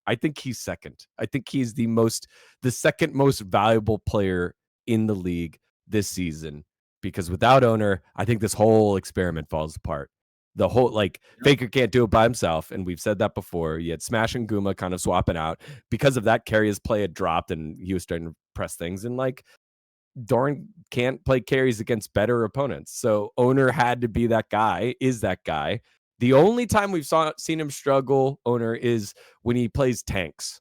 I think he's second. I think he's the second most valuable player in the league this season. Because without Oner, I think this whole experiment falls apart. The whole, like, Faker can't do it by himself, and we've said that before. You had Smash and Guma kind of swapping out. Because of that, Carrier's play had dropped, and he was starting to press things. And, like, Doran can't play carries against better opponents. So Oner had to be that guy, is that guy. The only time we've seen him struggle, Oner, is when he plays tanks.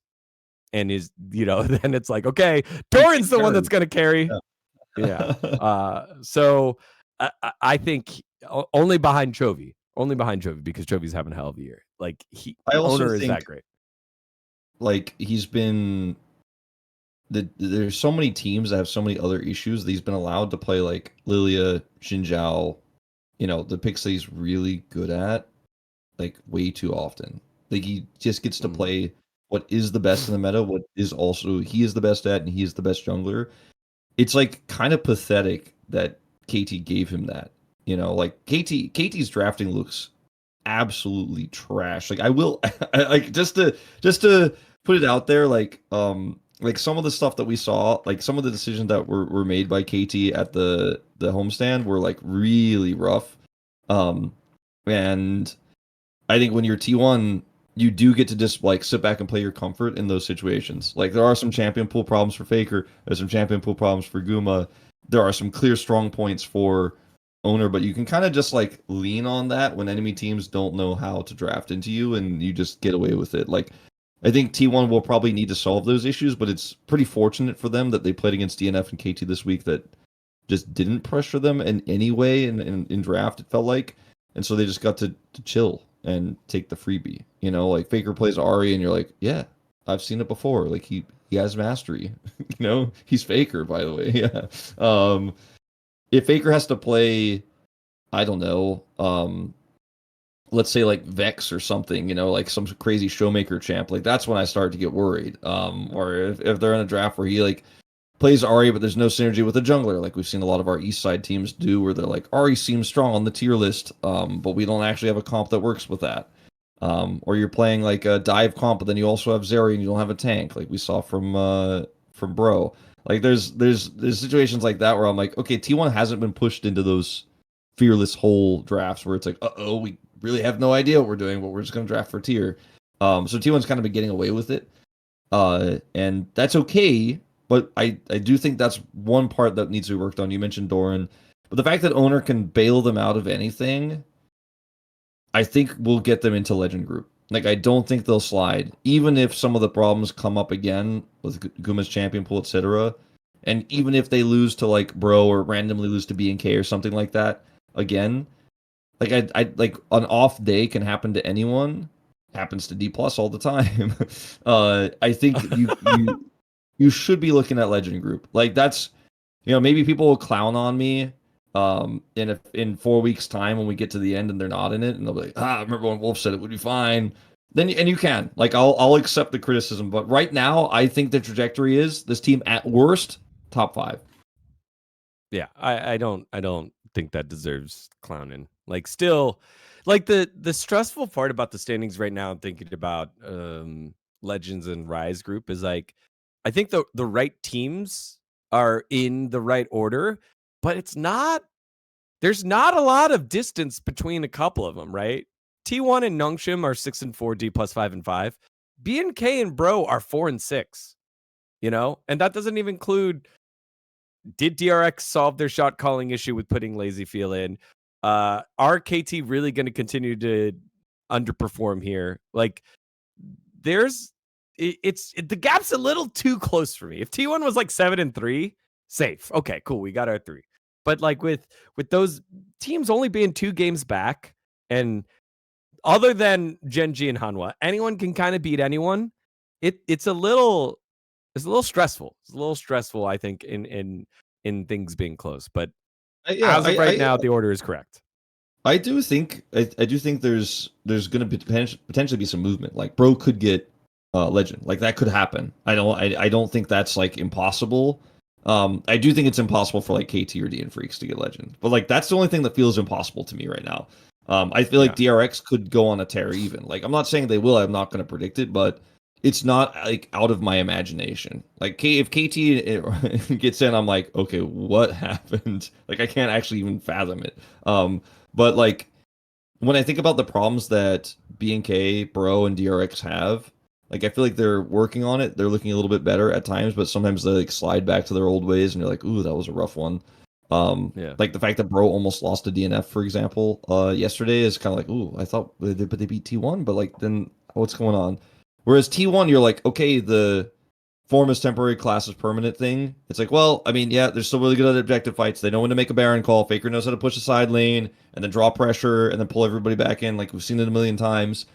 And is, you know, then it's like, okay, Doran's the one that's going to carry. Yeah. So I think only behind Chovy. Only behind Chovy, because Chovy's having a hell of a year. Like, Oner is that great. Like, he's been... there's so many teams that have so many other issues that he's been allowed to play, like Lilia, Xinjiao, you know, the picks that he's really good at, like, way too often. Like, he just gets to play what is the best in the meta, what is also he is the best at, and he is the best jungler. It's, like, kind of pathetic that KT gave him that. You know, like, KT's drafting looks absolutely trash. Like, I will like, just to put it out there, like some of the stuff that we saw, like some of the decisions that were made by KT at the homestand were, like, really rough. And I think when you're T1, you do get to just, like, sit back and play your comfort in those situations. Like, there are some champion pool problems for Faker. There's some champion pool problems for Guma. There are some clear strong points for Oner, but you can kind of just, like, lean on that when enemy teams don't know how to draft into you, and you just get away with it. Like, I think T1 will probably need to solve those issues, but it's pretty fortunate for them that they played against DNF and KT this week that just didn't pressure them in any way in draft, it felt like. And so they just got to chill and take the freebie. You know, like, Faker plays Ahri, and you're like, yeah, I've seen it before. Like, he has mastery. You know, he's Faker, by the way. Yeah. If Faker has to play, I don't know, let's say, like, Vex or something, you know, like some crazy ShowMaker champ, like, that's when I start to get worried. Or if they're in a draft where he, like, plays Ahri, but there's no synergy with the jungler, like we've seen a lot of our East Side teams do, where they're like, Ahri seems strong on the tier list, but we don't actually have a comp that works with that. Or you're playing, like, a dive comp, but then you also have Zeri and you don't have a tank, like we saw from Bro. Like, there's situations like that where I'm like, okay, T1 hasn't been pushed into those fearless hole drafts where it's like, we really have no idea what we're doing, but we're just going to draft for tier. So T1's kind of been getting away with it. And that's okay, but I do think that's one part that needs to be worked on. You mentioned Doran, but the fact that Oner can bail them out of anything, I think will get them into Legend Group. Like, I don't think they'll slide, even if some of the problems come up again with Guma's champion pool, etc. And even if they lose to, like, Bro, or randomly lose to B&K or something like that again, like, I like, an off day can happen to anyone. Happens to Dplus all the time. I think you should be looking at Legend Group. Like, that's, you know, maybe people will clown on me in 4 weeks time when we get to the end and they're not in it, and they'll be like, I remember when Wolf said it would be fine. Then, and you can, like, I'll accept the criticism, but right now I think the trajectory is this team at worst top 5. Yeah, I don't think that deserves clowning. Like, still, like, the stressful part about the standings right now, thinking about Legends and Rise group, is, like, I think the right teams are in the right order, but there's not a lot of distance between a couple of them, right? T1 and Nongshim are 6-4, Dplus 5-5. BNK and Bro are 4-6, and that doesn't even include, did DRX solve their shot calling issue with putting LazyFeel in? Are KT really going to continue to underperform here? Like, the gap's a little too close for me. If T1 was like 7-3, safe. Okay, cool. We got our 3. But like with those teams only being 2 games back, and other than GenG and Hanwha, anyone can kind of beat anyone. It's a little stressful. It's a little stressful, I think, in things being close. But as of right now, the order is correct. I do think there's going to be potentially be some movement. Like Bro could get Legend. Like that could happen. I don't think that's like impossible. I do think it's impossible for like KT or DN Freaks to get Legend. But like that's the only thing that feels impossible to me right now. I feel like DRX could go on a tear even. Like I'm not saying they will. I'm not going to predict it, but it's not like out of my imagination. Like if KT gets in, I'm like, okay, what happened? Like I can't actually even fathom it. But like when I think about the problems that BNK, Bro, and DRX have, like I feel like they're working on it. They're looking a little bit better at times, but sometimes they like slide back to their old ways, and you're like, ooh, that was a rough one. Like the fact that Bro almost lost to DNF, for example, yesterday is kind of like, ooh, I thought they beat T1, but like then what's going on? Whereas T1, you're like, okay, the form is temporary, class is permanent thing. It's like, well, I mean, yeah, they're still really good at objective fights. They know when to make a Baron call. Faker knows how to push the side lane and then draw pressure and then pull everybody back in. Like we've seen it a million times.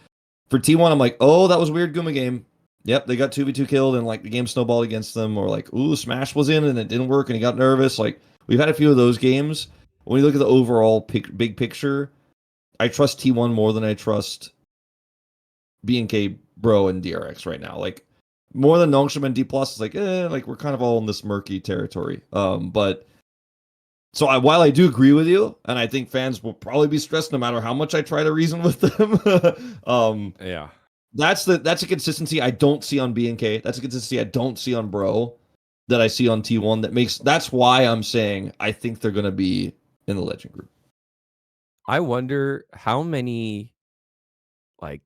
For T1, I'm like, oh, that was a weird Guma game. Yep, they got 2v2 killed and like the game snowballed against them. Or like, ooh, Smash was in and it didn't work and he got nervous. Like we've had a few of those games. When you look at the overall big picture, I trust T1 more than I trust BNK, Bro, and DRX right now. Like more than Nongshim and Dplus is like, like we're kind of all in this murky territory. But so while I do agree with you, and I think fans will probably be stressed no matter how much I try to reason with them. Yeah, that's a consistency I don't see on BNK. That's a consistency I don't see on Bro that I see on T1. That's why I'm saying I think they're gonna be in the Legend group. I wonder how many like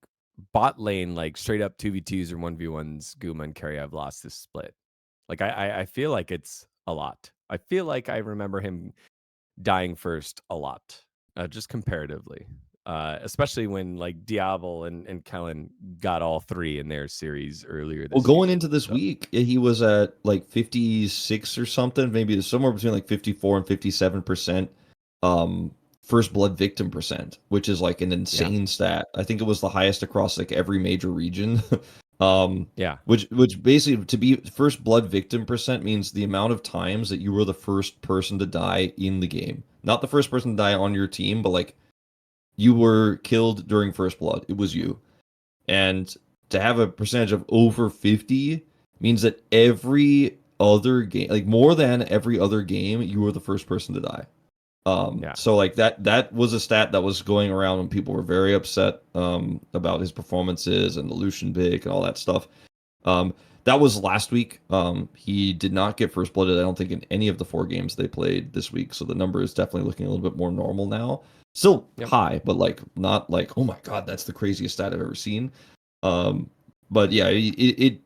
bot lane, like straight up 2v2s or 1v1s Guma and Carry I've lost this split. Like I feel like it's a lot. I feel like I remember him dying first a lot, just comparatively. Especially when like Diablo and Kellen got all 3 in their series earlier this going year. into this week, he was at like 56 or something, maybe somewhere between like 54 and 57% first blood victim percent, which is like an insane stat. I think it was the highest across like every major region. Which basically, to be first blood victim percent means the amount of times that you were the first person to die in the game. Not the first person to die on your team, but like you were killed during first blood. It was you. And to have a percentage of over 50 means that every other game, like more than every other game, you were the first person to die. So like that was a stat that was going around when people were very upset about his performances and the Lucian pick and all that stuff. That was last week. He did not get first blooded, I don't think, in any of the 4 games they played this week. So the number is definitely looking a little bit more normal now. Still high, but like not like, oh my god, that's the craziest stat I've ever seen. But yeah, it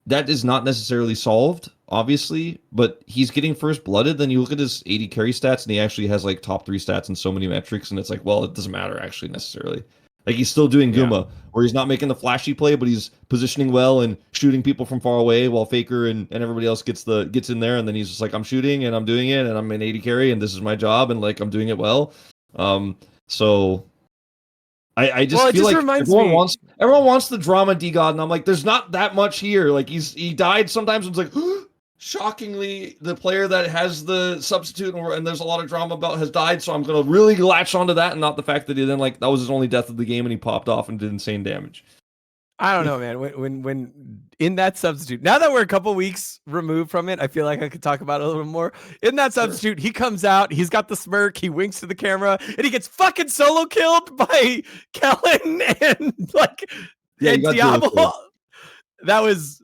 that is not necessarily solved, obviously, but he's getting first blooded. Then you look at his 80 carry stats, and he actually has like top 3 stats in so many metrics, and it's like, well, it doesn't matter actually necessarily. Like he's still doing Guma, where he's not making the flashy play, but he's positioning well and shooting people from far away, while Faker and everybody else gets in there, and then he's just like, I'm shooting and I'm doing it, and I'm an 80 carry, and this is my job, and like I'm doing it well. So I just feel like everyone wants the drama dGon, and I'm like, there's not that much here. Like he died sometimes. It's like shockingly, the player that has the substitute and there's a lot of drama about has died. So I'm gonna really latch onto that, and not the fact that he then like that was his only death of the game and he popped off and did insane damage. I don't know, man. When in that substitute, now that we're a couple weeks removed from it, I feel like I could talk about it a little more. In that substitute, he comes out, he's got the smirk, he winks to the camera, and he gets fucking solo killed by Kellen and like and Diablo. That was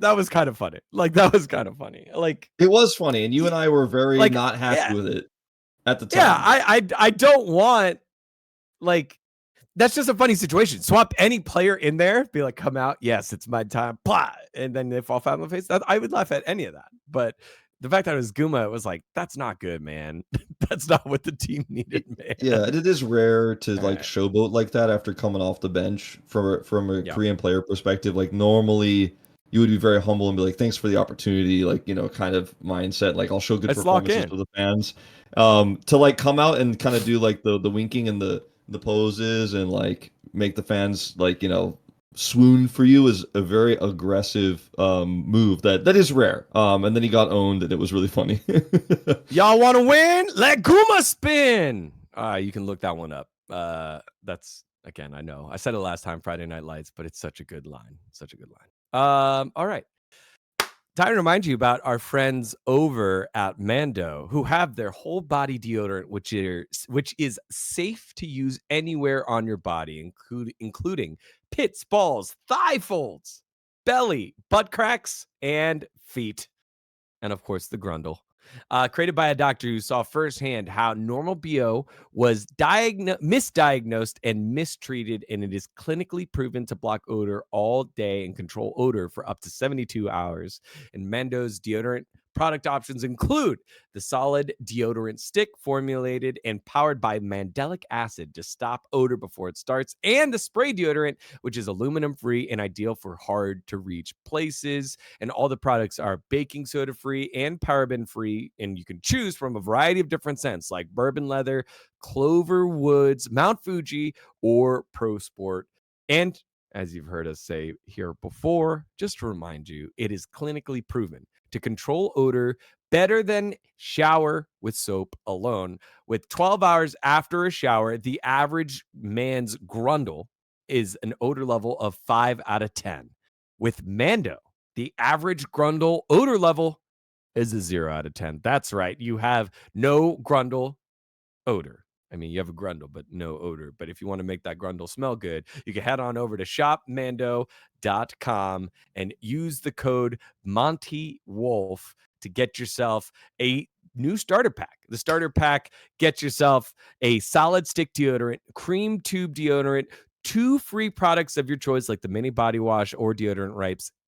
that was kind of funny. Like, that was kind of funny. Like, It was funny, and you and I were very like, not happy with it at the yeah, time. I don't want, like, that's just a funny situation. Swap any player in there, be like, come out, yes, it's my time, blah, and then they fall flat on the face. I would laugh at any of that. But the fact that it was Guma, it was like, that's not good, man. That's not what the team needed, man. Yeah, it is rare to All like right. showboat like that after coming off the bench from a Yeah. Korean player perspective. Like normally you would be very humble and be like, thanks for the opportunity, like, kind of mindset. Like I'll show good Let's lock performances in. to the fans. To like come out and kind of do like the winking and the poses and like make the fans like, swoon for you is a very aggressive move that is rare. And then he got owned and it was really funny. Y'all want to win? Let Guma spin. You can look that one up. That's, again, I know I said it last time, Friday Night Lights, but it's such a good line. Such a good line. All right. Time to remind you about our friends over at Mando, who have their whole body deodorant, which is safe to use anywhere on your body, including pits, balls, thigh folds, belly, butt cracks, and feet. And of course, the grundle. Created by a doctor who saw firsthand how normal BO was misdiagnosed and mistreated, and it is clinically proven to block odor all day and control odor for up to 72 hours. And Mando's deodorant product options include the solid deodorant stick formulated and powered by mandelic acid to stop odor before it starts, and the spray deodorant, which is aluminum free and ideal for hard to reach places. And all the products are baking soda free and paraben free, and you can choose from a variety of different scents like bourbon leather, clover woods, Mount Fuji, or Pro Sport. And as you've heard us say here before, just to remind you, it is clinically proven to control odor better than shower with soap alone. With 12 hours after a shower, the average man's grundle is an odor level of 5 out of 10. With Mando, the average grundle odor level is a 0 out of 10. That's right. You have no grundle odor. I mean, you have a grundle, but no odor. But if you want to make that grundle smell good, you can head on over to shopmando.com and use the code Monte Wolf to get yourself a new starter pack. The starter pack gets yourself a solid stick deodorant, cream tube deodorant, 2 free products of your choice, like the mini body wash or deodorant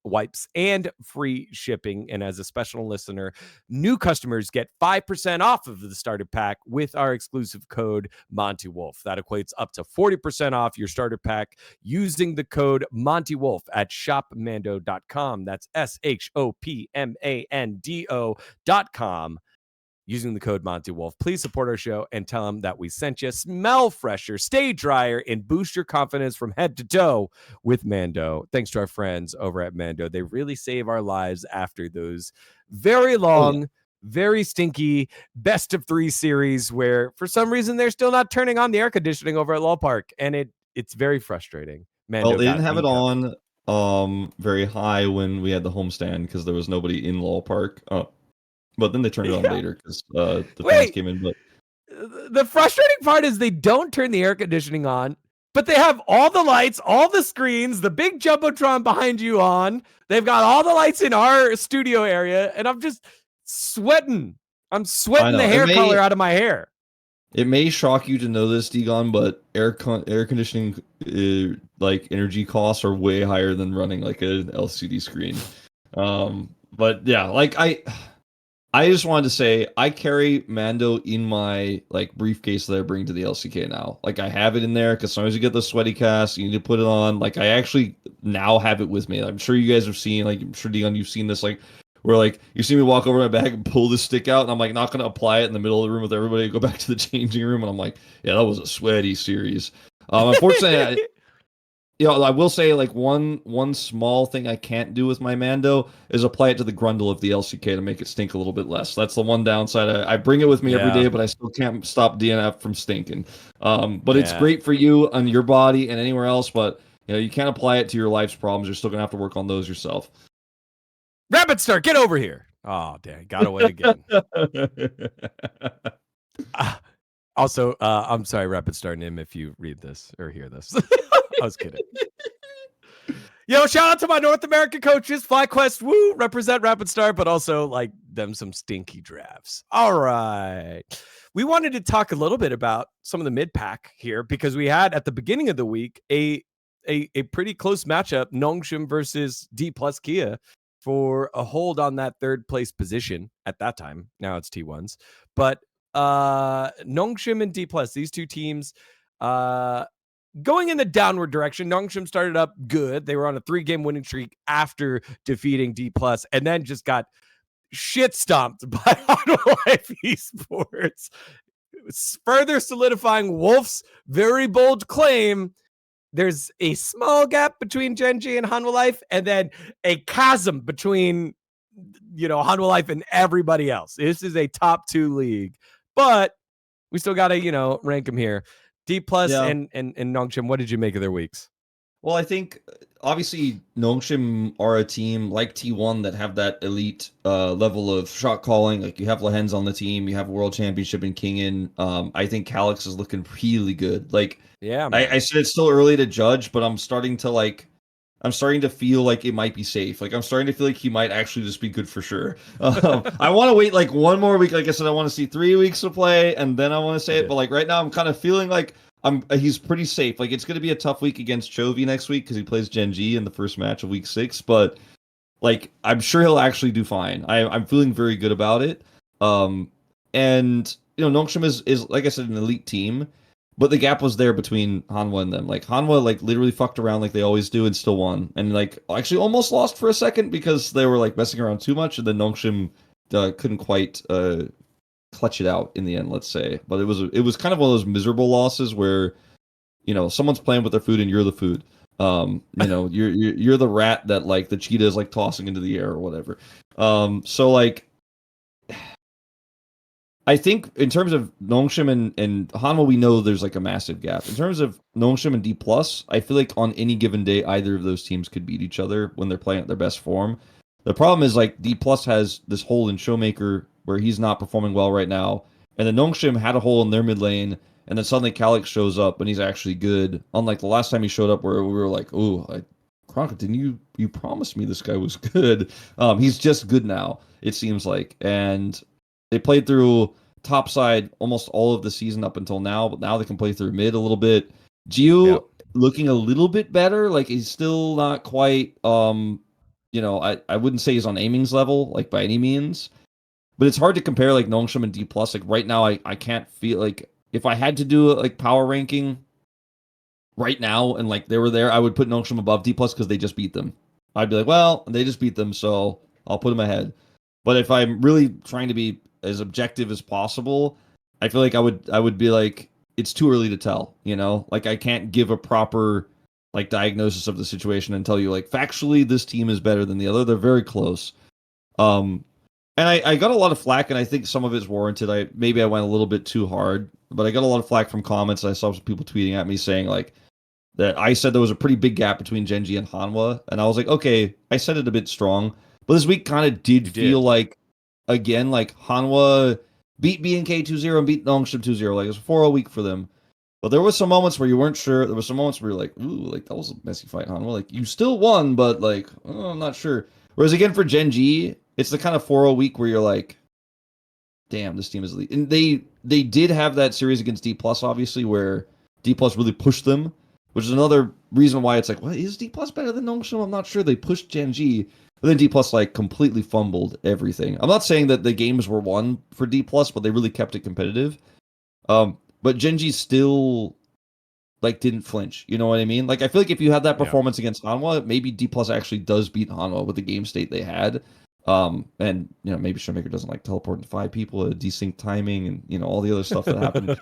wipes, and free shipping. And as a special listener, new customers get 5% off of the starter pack with our exclusive code Monte Wolf. That equates up to 40% off your starter pack using the code Monte Wolf at shopmando.com. That's ShopMando.com. Using the code Monte Wolf. Please support our show and tell them that we sent you. Smell fresher, stay drier, and boost your confidence from head to toe with Mando. Thanks to our friends over at Mando. They really save our lives after those very Oh yeah. long, very stinky best of 3 series where for some reason they're still not turning on the air conditioning over at Law Park, and it's very frustrating. Well, Mando they didn't got have me it covered. on very high when we had the homestand because there was nobody in Lowell Park. But then they turned it on Yeah. later because the fans Wait, came in. But the frustrating part is they don't turn the air conditioning on, but they have all the lights, all the screens, the big jumbotron behind you on. They've got all the lights in our studio area, and I'm just sweating. I'm I sweating the know hair color out of my hair. it may shock you to know this, dGon, but air conditioning like energy costs are way higher than running like an LCD screen. But yeah, like I just wanted to say I carry Mando in my like briefcase that I bring to the LCK now. Like I have it in there because sometimes you get the sweaty cast, you need to put it on. Like I actually now have it with me. I'm sure you guys have seen, like I'm sure Dion, you've seen this, like where like you see me walk over my bag and pull the stick out, and I'm like not gonna apply it in the middle of the room with everybody, go back to the changing room, and I'm like, yeah, that was a sweaty series. Unfortunately, I will say like one small thing I can't do with my Mando is apply it to the grundle of the LCK to make it stink a little bit less. That's the one downside. I bring it with me every Yeah, day, but I still can't stop DNF from stinking. But it's yeah. great for you on your body and anywhere else. But you can't apply it to your life's problems. You're still gonna have to work on those yourself. Rabbit Star, get over here. Oh, dang, got away again. Also, I'm sorry, Rapid Star Nim, if you read this or hear this. I was kidding. Yo, shout out to my North American coaches, FlyQuest, woo, represent Rapid Star, but also like them some stinky drafts. All right. We wanted to talk a little bit about some of the mid pack here because we had at the beginning of the week a pretty close matchup, Nongshim versus Dplus Kia for a hold on that third place position at that time. Now it's T1s. But Nongshim and Dplus, these two teams, going in the downward direction. Nongshim started up good. They were on a 3-game winning streak after defeating Dplus and then just got shit stomped by Monte Wolf Esports. Further solidifying Wolf's very bold claim. There's a small gap between GenG and Hanwha Life, and then a chasm between, Hanwha Life and everybody else. This is a top 2 league, but we still got to, rank them here. Dplus and Nongshim, what did you make of their weeks? Well, I think obviously Nongshim are a team like T1 that have that elite level of shot calling. Like you have Lehens on the team, you have World Championship in Kingin. I think Calyx is looking really good. Like, yeah, I said it's still early to judge, but I'm starting to feel like it might be safe. Like I'm starting to feel like he might actually just be good for sure. I want to wait like one more week. Like I said, I want to see 3 weeks to play, and then I want to say it. But like right now, I'm kind of feeling like he's pretty safe. Like it's going to be a tough week against Chovy next week because he plays GenG in the first match of week 6. But like I'm sure he'll actually do fine. I'm feeling very good about it. And Nongshim is like I said an elite team. But the gap was there between Hanwha and them. Like Hanwha, like literally fucked around like they always do and still won, and like actually almost lost for a second because they were like messing around too much, and then Nongshim couldn't quite clutch it out in the end. Let's say, but it was kind of one of those miserable losses where someone's playing with their food and you're the food. You're the rat that like the cheetah is like tossing into the air or whatever. So like. I think in terms of Nongshim and Hanwha, we know there's like a massive gap. In terms of Nongshim and Dplus, I feel like on any given day, either of those teams could beat each other when they're playing at their best form. The problem is like Dplus has this hole in ShowMaker where he's not performing well right now, and then Nongshim had a hole in their mid lane, and then suddenly Calyx shows up and he's actually good. Unlike the last time he showed up where we were like, oh, Kronk, didn't you promised me this guy was good? He's just good now, it seems like, and they played through top side almost all of the season up until now, but now they can play through mid a little bit. Gio looking a little bit better. Like he's still not quite I wouldn't say he's on Aiming's level, like by any means. But it's hard to compare like Nongshim and Dplus. Like right now I can't feel like if I had to do like power ranking right now and like they were there, I would put Nongshim above Dplus because they just beat them. I'd be like, well, they just beat them, so I'll put them ahead. But if I'm really trying to be as objective as possible, I feel like I would be like, it's too early to tell, like I can't give a proper like diagnosis of the situation and tell you like factually this team is better than the other. They're very close. And I got a lot of flack, and I think some of it's warranted. Maybe I went a little bit too hard, but I got a lot of flack from comments. I saw some people tweeting at me saying like that I said there was a pretty big gap between GenG and Hanwha, and I was like, okay, I said it a bit strong, but this week kind of did feel like, again, like Hanwha beat BNK 2-0 and beat Nongshim 2-0. Like it was a 4-0 week for them. But there was some moments where you weren't sure. There was some moments where you're like, ooh, like that was a messy fight, Hanwha. Like you still won, but like, oh, I'm not sure. Whereas again for GenG, it's the kind of 4-0 week where you're like, damn, this team is elite. And they did have that series against Dplus, obviously, where Dplus really pushed them, which is another reason why it's like, what, is Dplus better than Nongshim? I'm not sure. They pushed GenG. But then Dplus like completely fumbled everything. I'm not saying that the games were won for Dplus, but they really kept it competitive. But GenG still like didn't flinch. You know what I mean? Like I feel like if you had that performance against Hanwha, maybe Dplus actually does beat Hanwha with the game state they had. And maybe ShowMaker doesn't like teleporting 5 people at desync timing and all the other stuff that happened.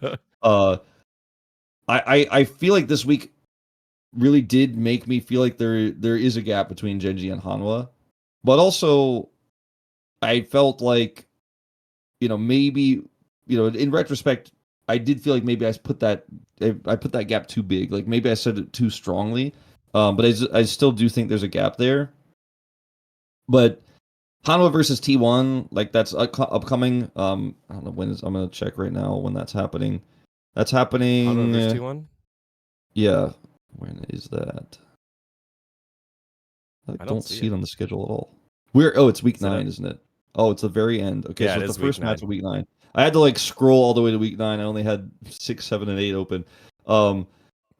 I feel like this week really did make me feel like there is a gap between GenG and Hanwha. But also, I felt like, maybe, in retrospect, I did feel like maybe I put that gap too big. Like maybe I said it too strongly. But I still do think there's a gap there. But Hanwha versus T1, like that's upcoming. I don't know when I'm gonna check right now when that's happening. That's happening. Hanwha versus T1. Yeah, when is that? I I don't don't see see it. it on the schedule at all. It's week 9, isn't it? Oh, it's the very end. Okay, Yeah, so it it's the is week first match 9. of week 9. I had to like scroll all the way to week 9. I only had 6, 7, and 8 open. Um,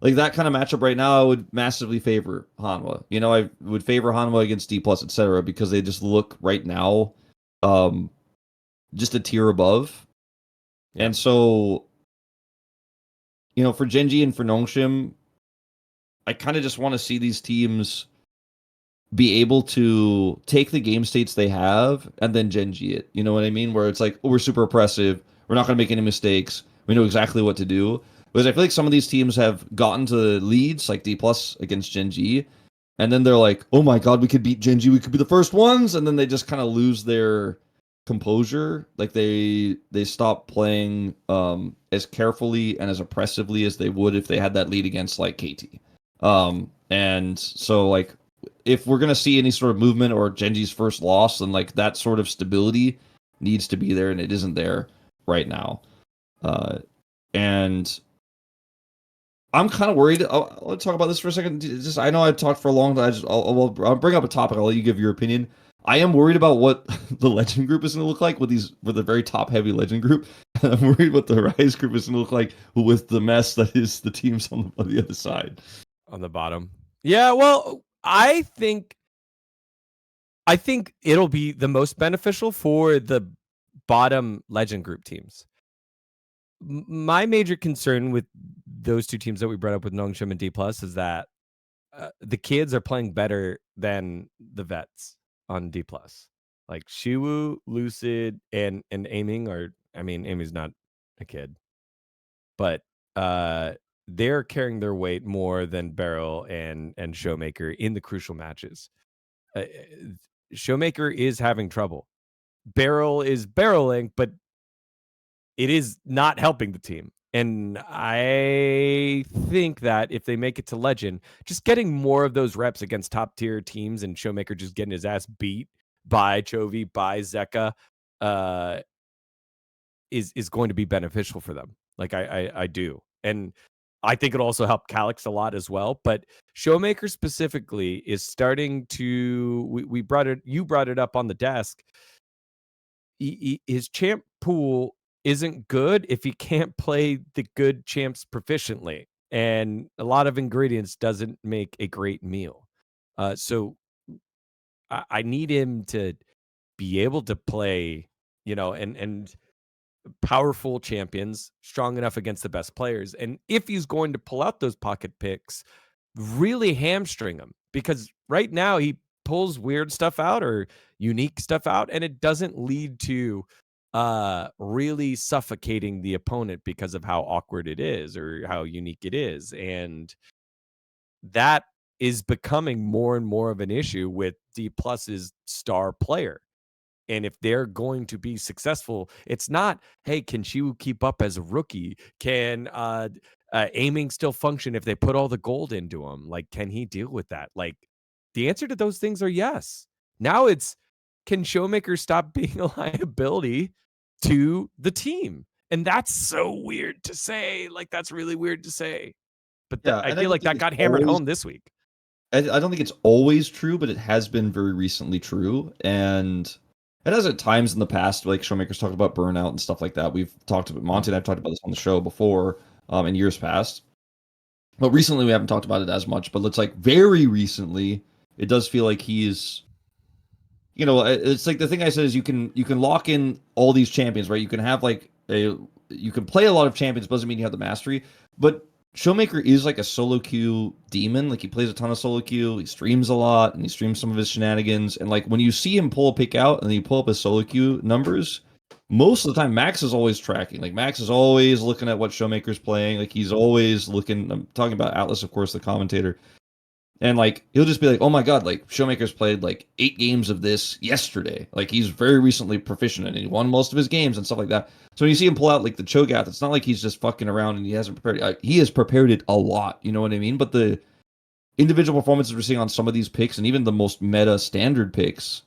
like that kind of matchup right now, I would massively favor Hanwha. I would favor Hanwha against Dplus, etc., because they just look right now, um, just a tier above. Yeah. And so, for GenG and for Nongshim, I kind of just want to see these teams be able to take the game states they have and then GenG it. You know what I mean? Where it's like, oh, we're super oppressive. We're not going to make any mistakes. We know exactly what to do. Because I feel like some of these teams have gotten to leads, like Dplus against GenG, and then they're like, oh my god, we could beat GenG. We could be the first ones. And then they just kind of lose their composure. Like they stop playing as carefully and as oppressively as they would if they had that lead against like KT. And so like if we're gonna see any sort of movement or GenG's first loss, then like that sort of stability needs to be there, and it isn't there right now. And I'm kind of worried. I'll talk about this for a second. Just I know I've talked for a long time. I'll bring up a topic. I'll let you give your opinion. I am worried about what the legend group is going to look like with a very top heavy legend group. I'm worried what the Rise group is going to look like with the mess that is the teams on the other side. On the bottom. Yeah, well, I think it'll be the most beneficial for the bottom legend group teams. My major concern with those two teams that we brought up with Nongshim and Dplus is that the kids are playing better than the vets on Dplus. Like Shiwu, Lucid, and Aiming Aiming's not a kid, but they're carrying their weight more than Beryl and ShowMaker in the crucial matches. ShowMaker is having trouble. Beryl is barreling, but it is not helping the team. And I think that if they make it to Legend, just getting more of those reps against top tier teams and ShowMaker just getting his ass beat by Chovy, by Zeka, uh, is going to be beneficial for them. Like I do. And I think it'll also help Calyx a lot as well. But ShowMaker specifically is starting to you brought it up on the desk. His champ pool isn't good if he can't play the good champs proficiently. And a lot of ingredients doesn't make a great meal. So I need him to be able to play, and powerful champions, strong enough against the best players. And if he's going to pull out those pocket picks, really hamstring him, because right now he pulls weird stuff out or unique stuff out, and it doesn't lead to really suffocating the opponent because of how awkward it is or how unique it is. And that is becoming more and more of an issue with Dplus's star player. And if they're going to be successful, it's not, hey, can Shiwu keep up as a rookie? Can Aiming still function if they put all the gold into him? Like, can he deal with that? Like, the answer to those things are yes. Now it's, can ShowMaker stop being a liability to the team? And that's so weird to say. Like, that's really weird to say. But Yeah, I and I feel don't like think that it's got hammered always home this week. I don't think it's always true, but it has been very recently true. And it has at times in the past, like Showmakers talked about burnout and stuff like that. We've talked about Monte and I've talked about this on the show before, in years past. But recently we haven't talked about it as much. But it's like very recently, it does feel like he's it's like the thing I said is you can lock in all these champions, right? You can have like you can play a lot of champions, doesn't mean you have the mastery. But Showmaker is like a solo queue demon. Like he plays a ton of solo queue. He streams a lot, and he streams some of his shenanigans. And like when you see him pull a pick out, and then you pull up his solo queue numbers, most of the time Max is always tracking. Like Max is always looking at what Showmaker's playing. Like he's always looking. I'm talking about Atlas, of course, the commentator. And like he'll just be like, "Oh my god, like Showmaker's played like 8 games of this yesterday. Like he's very recently proficient and he won most of his games and stuff like that." So when you see him pull out like the Cho'Gath, it's not like he's just fucking around and he hasn't prepared. He has prepared it a lot. You know what I mean? But the individual performances we're seeing on some of these picks and even the most meta standard picks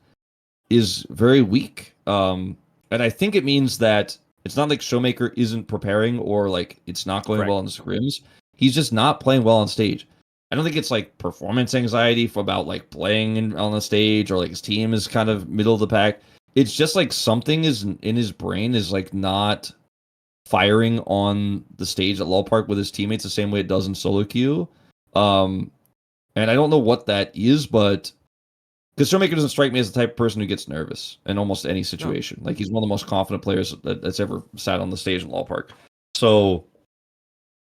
is very weak. And I think it means that it's not like Showmaker isn't preparing or like it's not going Right. well in scrims. He's just not playing well on stage. I don't think it's like performance anxiety for about like playing on the stage or like his team is kind of middle of the pack. It's just like something is in his brain is like not firing on the stage at Lol Park with his teammates the same way it does in solo queue. And I don't know what that is, but because ShowMaker doesn't strike me as the type of person who gets nervous in almost any situation. No. Like he's one of the most confident players that's ever sat on the stage in Lol Park. So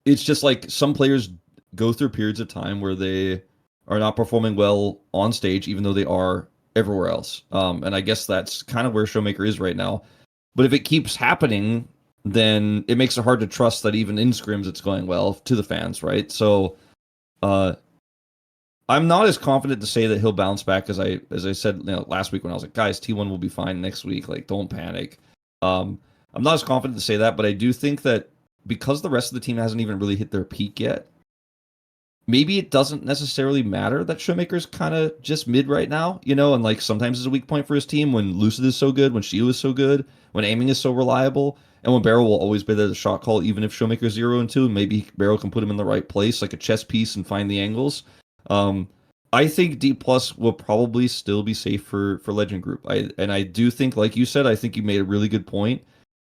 it's just like some players go through periods of time where they are not performing well on stage, even though they are everywhere else. And I guess that's kind of where ShowMaker is right now. But if it keeps happening, then it makes it hard to trust that even in scrims it's going well to the fans, right? So I'm not as confident to say that he'll bounce back as I said last week when I was like, guys, T1 will be fine next week. Like, don't panic. I'm not as confident to say that, but I do think that because the rest of the team hasn't even really hit their peak yet, maybe it doesn't necessarily matter that ShowMaker's kind of just mid right now, and like sometimes it's a weak point for his team when Lucid is so good, when Shield is so good, when aiming is so reliable, and when Barrel will always be there to shot call, even if ShowMaker's 0 and 2, and maybe Barrel can put him in the right place, like a chess piece, and find the angles. I think Dplus will probably still be safe for Legend Group. I do think, like you said, I think you made a really good point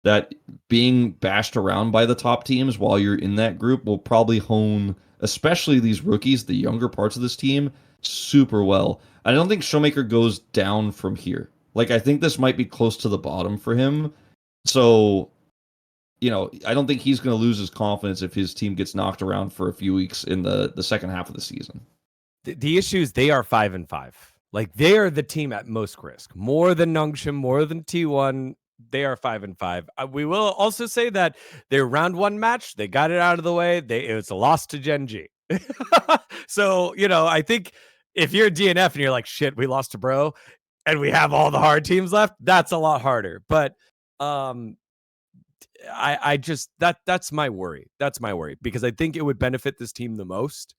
that being bashed around by the top teams while you're in that group will probably hone, especially these rookies, the younger parts of this team, super well. I don't think ShowMaker goes down from here. Like, I think this might be close to the bottom for him. So, I don't think he's going to lose his confidence if his team gets knocked around for a few weeks in the second half of the season. The issue is they are 5-5. Like, they are the team at most risk. More than Nongshim, more than T1. They are 5-5. We will also say that their round 1 match, they got it out of the way. It was a loss to GenG. So, I think if you're DNF and you're like, shit, we lost to Bro, and we have all the hard teams left, that's a lot harder. But I just that's my worry. That's my worry, because I think it would benefit this team the most.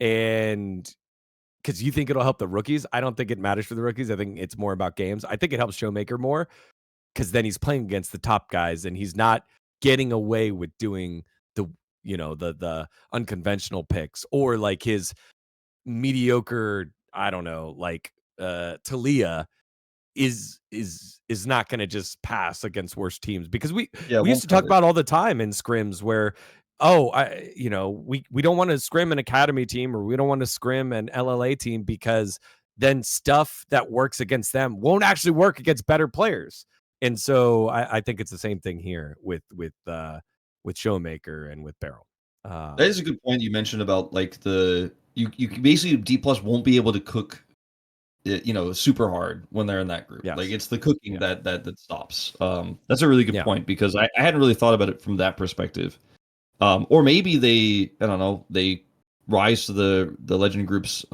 And because you think it'll help the rookies, I don't think it matters for the rookies. I think it's more about games. I think it helps ShowMaker more, because then he's playing against the top guys and he's not getting away with doing the unconventional picks or like his mediocre, I don't know, like Talia is not going to just pass against worse teams, because we used to talk about all the time in scrims where we don't want to scrim an academy team, or we don't want to scrim an LLA team, because then stuff that works against them won't actually work against better players. And so I think it's the same thing here with ShowMaker and with Barrel. That is a good point you mentioned about like you basically Dplus won't be able to cook super hard when they're in that group. Yes. Like it's the cooking that stops. That's a really good point, because I hadn't really thought about it from that perspective. Or maybe they rise to the Legend Group's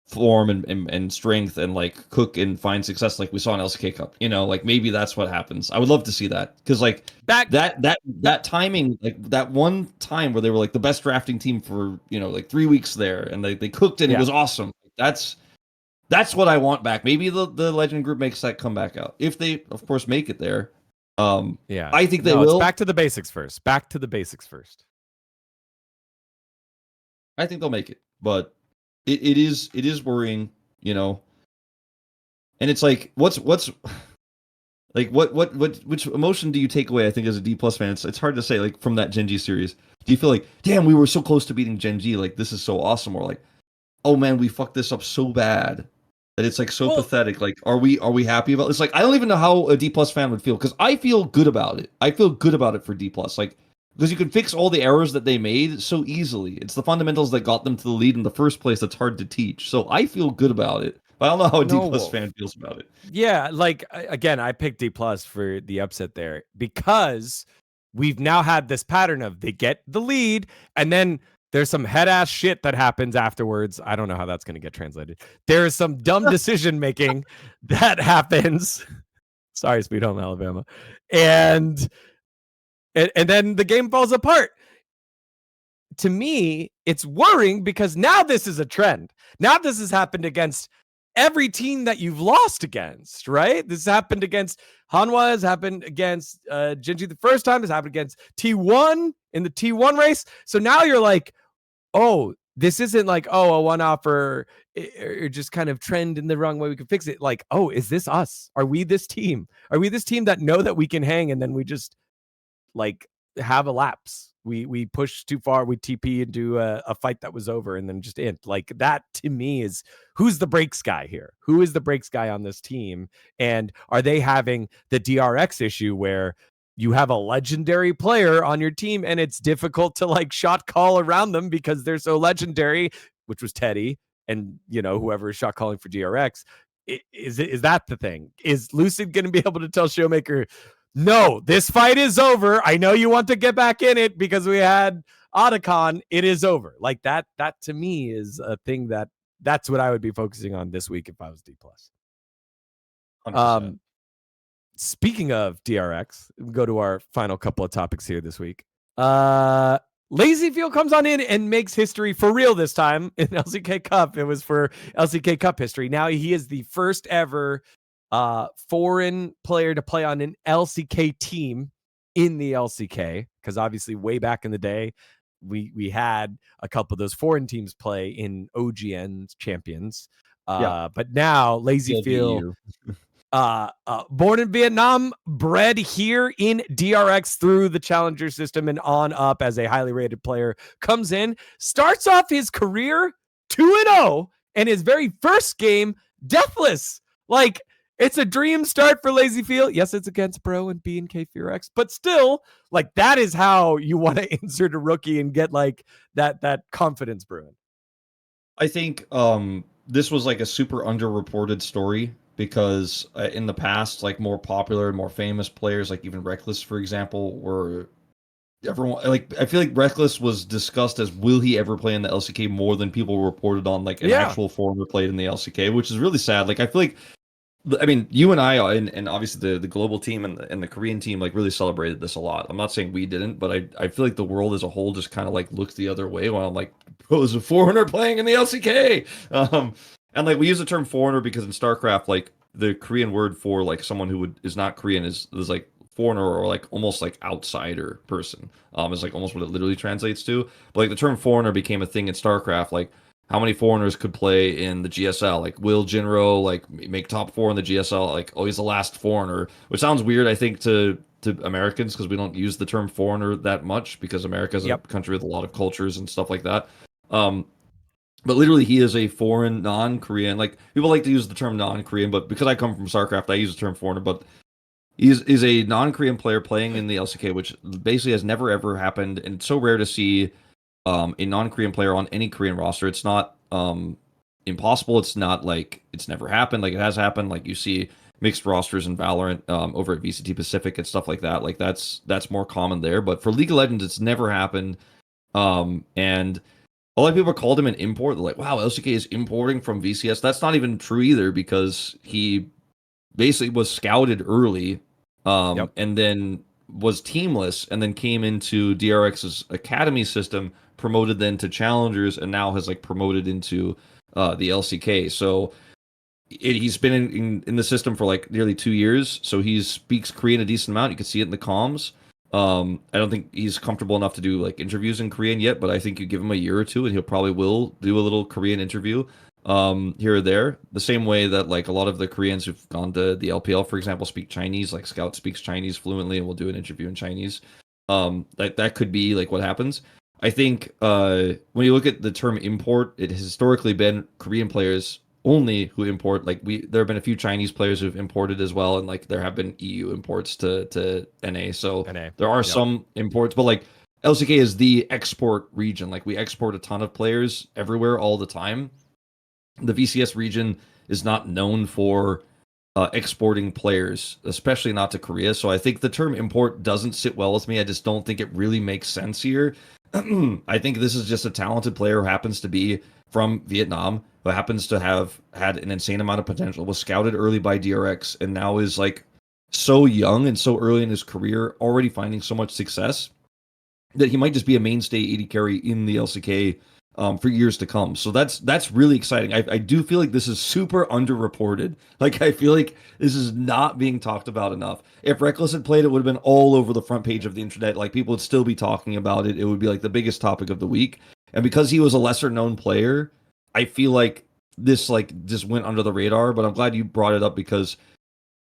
form and strength and like cook and find success like we saw in LCK Cup. Like maybe that's what happens. I would love to see that, because like that timing, like that one time where they were like the best drafting team for like 3 weeks there, and they cooked and it was awesome. That's what I want back. Maybe the Legend Group makes that comeback out, if they of course make it there. I think they will. It's back to the basics first. Back to the basics first. I think they'll make it, but it is worrying, and it's like what's like which emotion do you take away? I think as a Dplus fan, it's hard to say. Like from that GenG series, do you feel like, damn, we were so close to beating GenG, like this is so awesome, or like, oh man, we fucked this up so bad that it's like so pathetic? Like, are we happy about this? Like, I don't even know how a Dplus fan would feel, because I feel good about it. I feel good about it for Dplus, like, because you can fix all the errors that they made so easily. It's the fundamentals that got them to the lead in the first place that's hard to teach. So I feel good about it. But I don't know how a Dplus fan feels about it. Yeah, like again, I picked Dplus for the upset there, because we've now had this pattern of they get the lead and then there's some head ass shit that happens afterwards. I don't know how that's going to get translated. There is some dumb decision making that happens. Sorry, Sweet Home Alabama. And then the game falls apart. To me, it's worrying, because now this is a trend. Now this has happened against every team that you've lost against, right? This happened against Hanwha, has happened against GenG the first time, has happened against T1 in the T1 race. So now you're like, oh, This isn't like, oh, a one-off or just kind of trend in the wrong way. We can fix it. Like, oh, is this us? Are we this team? Are we this team that know that we can hang and then we just like have a lapse? We push too far. We TP into a fight that was over and then just end. Like that to me is who's the breaks guy here? Who is the breaks guy on this team? And are they having the DRX issue where you have a legendary player on your team and it's difficult to like shot call around them because they're so legendary, which was Teddy and whoever is shot calling for DRX. Is that the thing? Is Lucid going to be able to tell ShowMaker, no, this fight is over. I know you want to get back in it because we had Otacon. It is over. Like that to me is a thing that's what I would be focusing on this week if I was Dplus. 100%. Speaking of DRX, we go to our final couple of topics here this week. LazyFeel comes on in and makes history for real this time in LCK Cup. It was for LCK Cup history. Now he is the first ever foreign player to play on an LCK team in the LCK, because obviously way back in the day, we had a couple of those foreign teams play in OGN champions. But now LazyFeel, born in Vietnam, bred here in DRX through the challenger system and on up as a highly rated player, comes in, starts off his career 2-0, and his very first game deathless. Like, it's a dream start for LazyFeel. Yes, it's against Bro and B and K Fear X, but still, like, that is how you want to insert a rookie and get like that confidence brewing. I think this was like a super underreported story because in the past, like more popular, more famous players, like even Reckless, for example, were everyone like I feel like Reckless was discussed as will he ever play in the LCK more than people reported on like an actual foreigner played in the LCK, which is really sad. Like I feel like, I mean, you and I and obviously the global team and the Korean team like really celebrated this a lot. I'm not saying we didn't, but I feel like the world as a whole just kind of like looked the other way while I'm like, bro, there's a foreigner playing in the LCK. And like we use the term foreigner because in StarCraft, like the Korean word for like someone who is not Korean is like foreigner or like almost like outsider person. Is like almost what it literally translates to. But like the term foreigner became a thing in StarCraft, like how many foreigners could play in the GSL? Like will Jinro like make top 4 in the GSL? Like always the last foreigner, which sounds weird, I think, to Americans because we don't use the term foreigner that much because America is a country with a lot of cultures and stuff like that. But literally, he is a foreign, non-Korean. Like people like to use the term non-Korean, but because I come from StarCraft, I use the term foreigner. But he's a non-Korean player playing in the LCK, which basically has never ever happened, and it's so rare to see a non-Korean player on any Korean roster. It's not impossible. It's not like it's never happened. Like it has happened. Like you see mixed rosters in Valorant over at VCT Pacific and stuff like that. Like that's more common there. But for League of Legends, it's never happened. And a lot of people called him an import. They're like, wow, LCK is importing from VCS. That's not even true either because he basically was scouted early and then was teamless and then came into DRX's academy system, promoted then to challengers, and now has like promoted into the LCK. So he's been in the system for like nearly 2 years. So he speaks Korean a decent amount. You can see it in the comms. I don't think he's comfortable enough to do like interviews in Korean yet, but I think you give him a year or two and he'll probably will do a little Korean interview here or there. The same way that like a lot of the Koreans who've gone to the LPL, for example, speak Chinese. Like Scout speaks Chinese fluently and will do an interview in Chinese. That could be like what happens. I think when you look at the term import, it has historically been Korean players only who import. Like there have been a few Chinese players who've imported as well, and like there have been EU imports to NA. So there are some imports, but like LCK is the export region. Like we export a ton of players everywhere all the time. The VCS region is not known for exporting players, especially not to Korea. So I think the term import doesn't sit well with me. I just don't think it really makes sense here. I think this is just a talented player who happens to be from Vietnam, who happens to have had an insane amount of potential, was scouted early by DRX, and now is like so young and so early in his career, already finding so much success that he might just be a mainstay AD carry in the LCK for years to come. So that's really exciting. I do feel like this is super underreported. Like I feel like this is not being talked about enough. If Reckless had played, it would have been all over the front page of the internet. Like people would still be talking about it. It would be like the biggest topic of the week. And because he was a lesser known player, I feel like this like just went under the radar. But I'm glad you brought it up because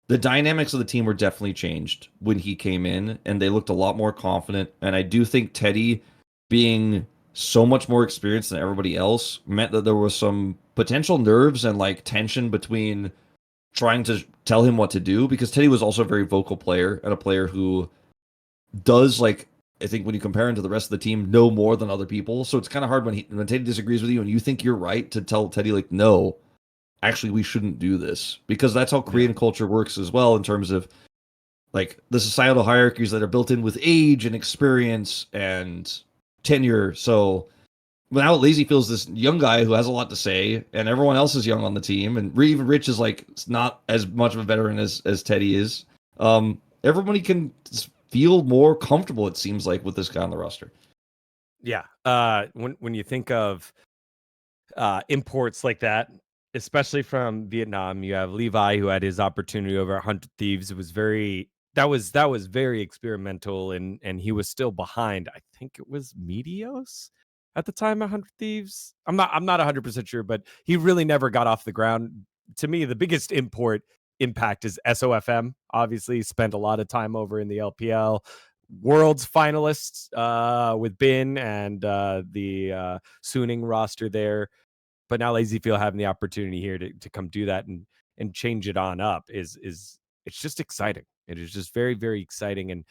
the dynamics of the team were definitely changed when he came in, and they looked a lot more confident. And I do think Teddy being so much more experienced than everybody else meant that there was some potential nerves and like tension between trying to tell him what to do, because Teddy was also a very vocal player and a player who does, like, I think when you compare him to the rest of the team, know more than other people. So it's kind of hard when Teddy disagrees with you and you think you're right to tell Teddy like, no, actually we shouldn't do this, because that's how Yeah. Korean culture works as well, in terms of like the societal hierarchies that are built in with age and experience and tenure. So now Lazy feels this young guy who has a lot to say, and everyone else is young on the team, and even Rich is like not as much of a veteran as Teddy is. Everybody can feel more comfortable, it seems like, with this guy on the roster. Yeah. When you think of imports like that, especially from Vietnam, you have Levi, who had his opportunity over 100 Thieves. It was very that was very experimental, and he was still behind. I think it was Medios at the time. 100 Thieves. I'm not 100% sure, but he really never got off the ground. To me, the biggest impact is SOFM. Obviously, spent a lot of time over in the LPL. World's finalists with Bin and the Suning roster there, but now LazyFeel having the opportunity here to come do that and change it on up is it's just exciting. It is just very, very exciting. And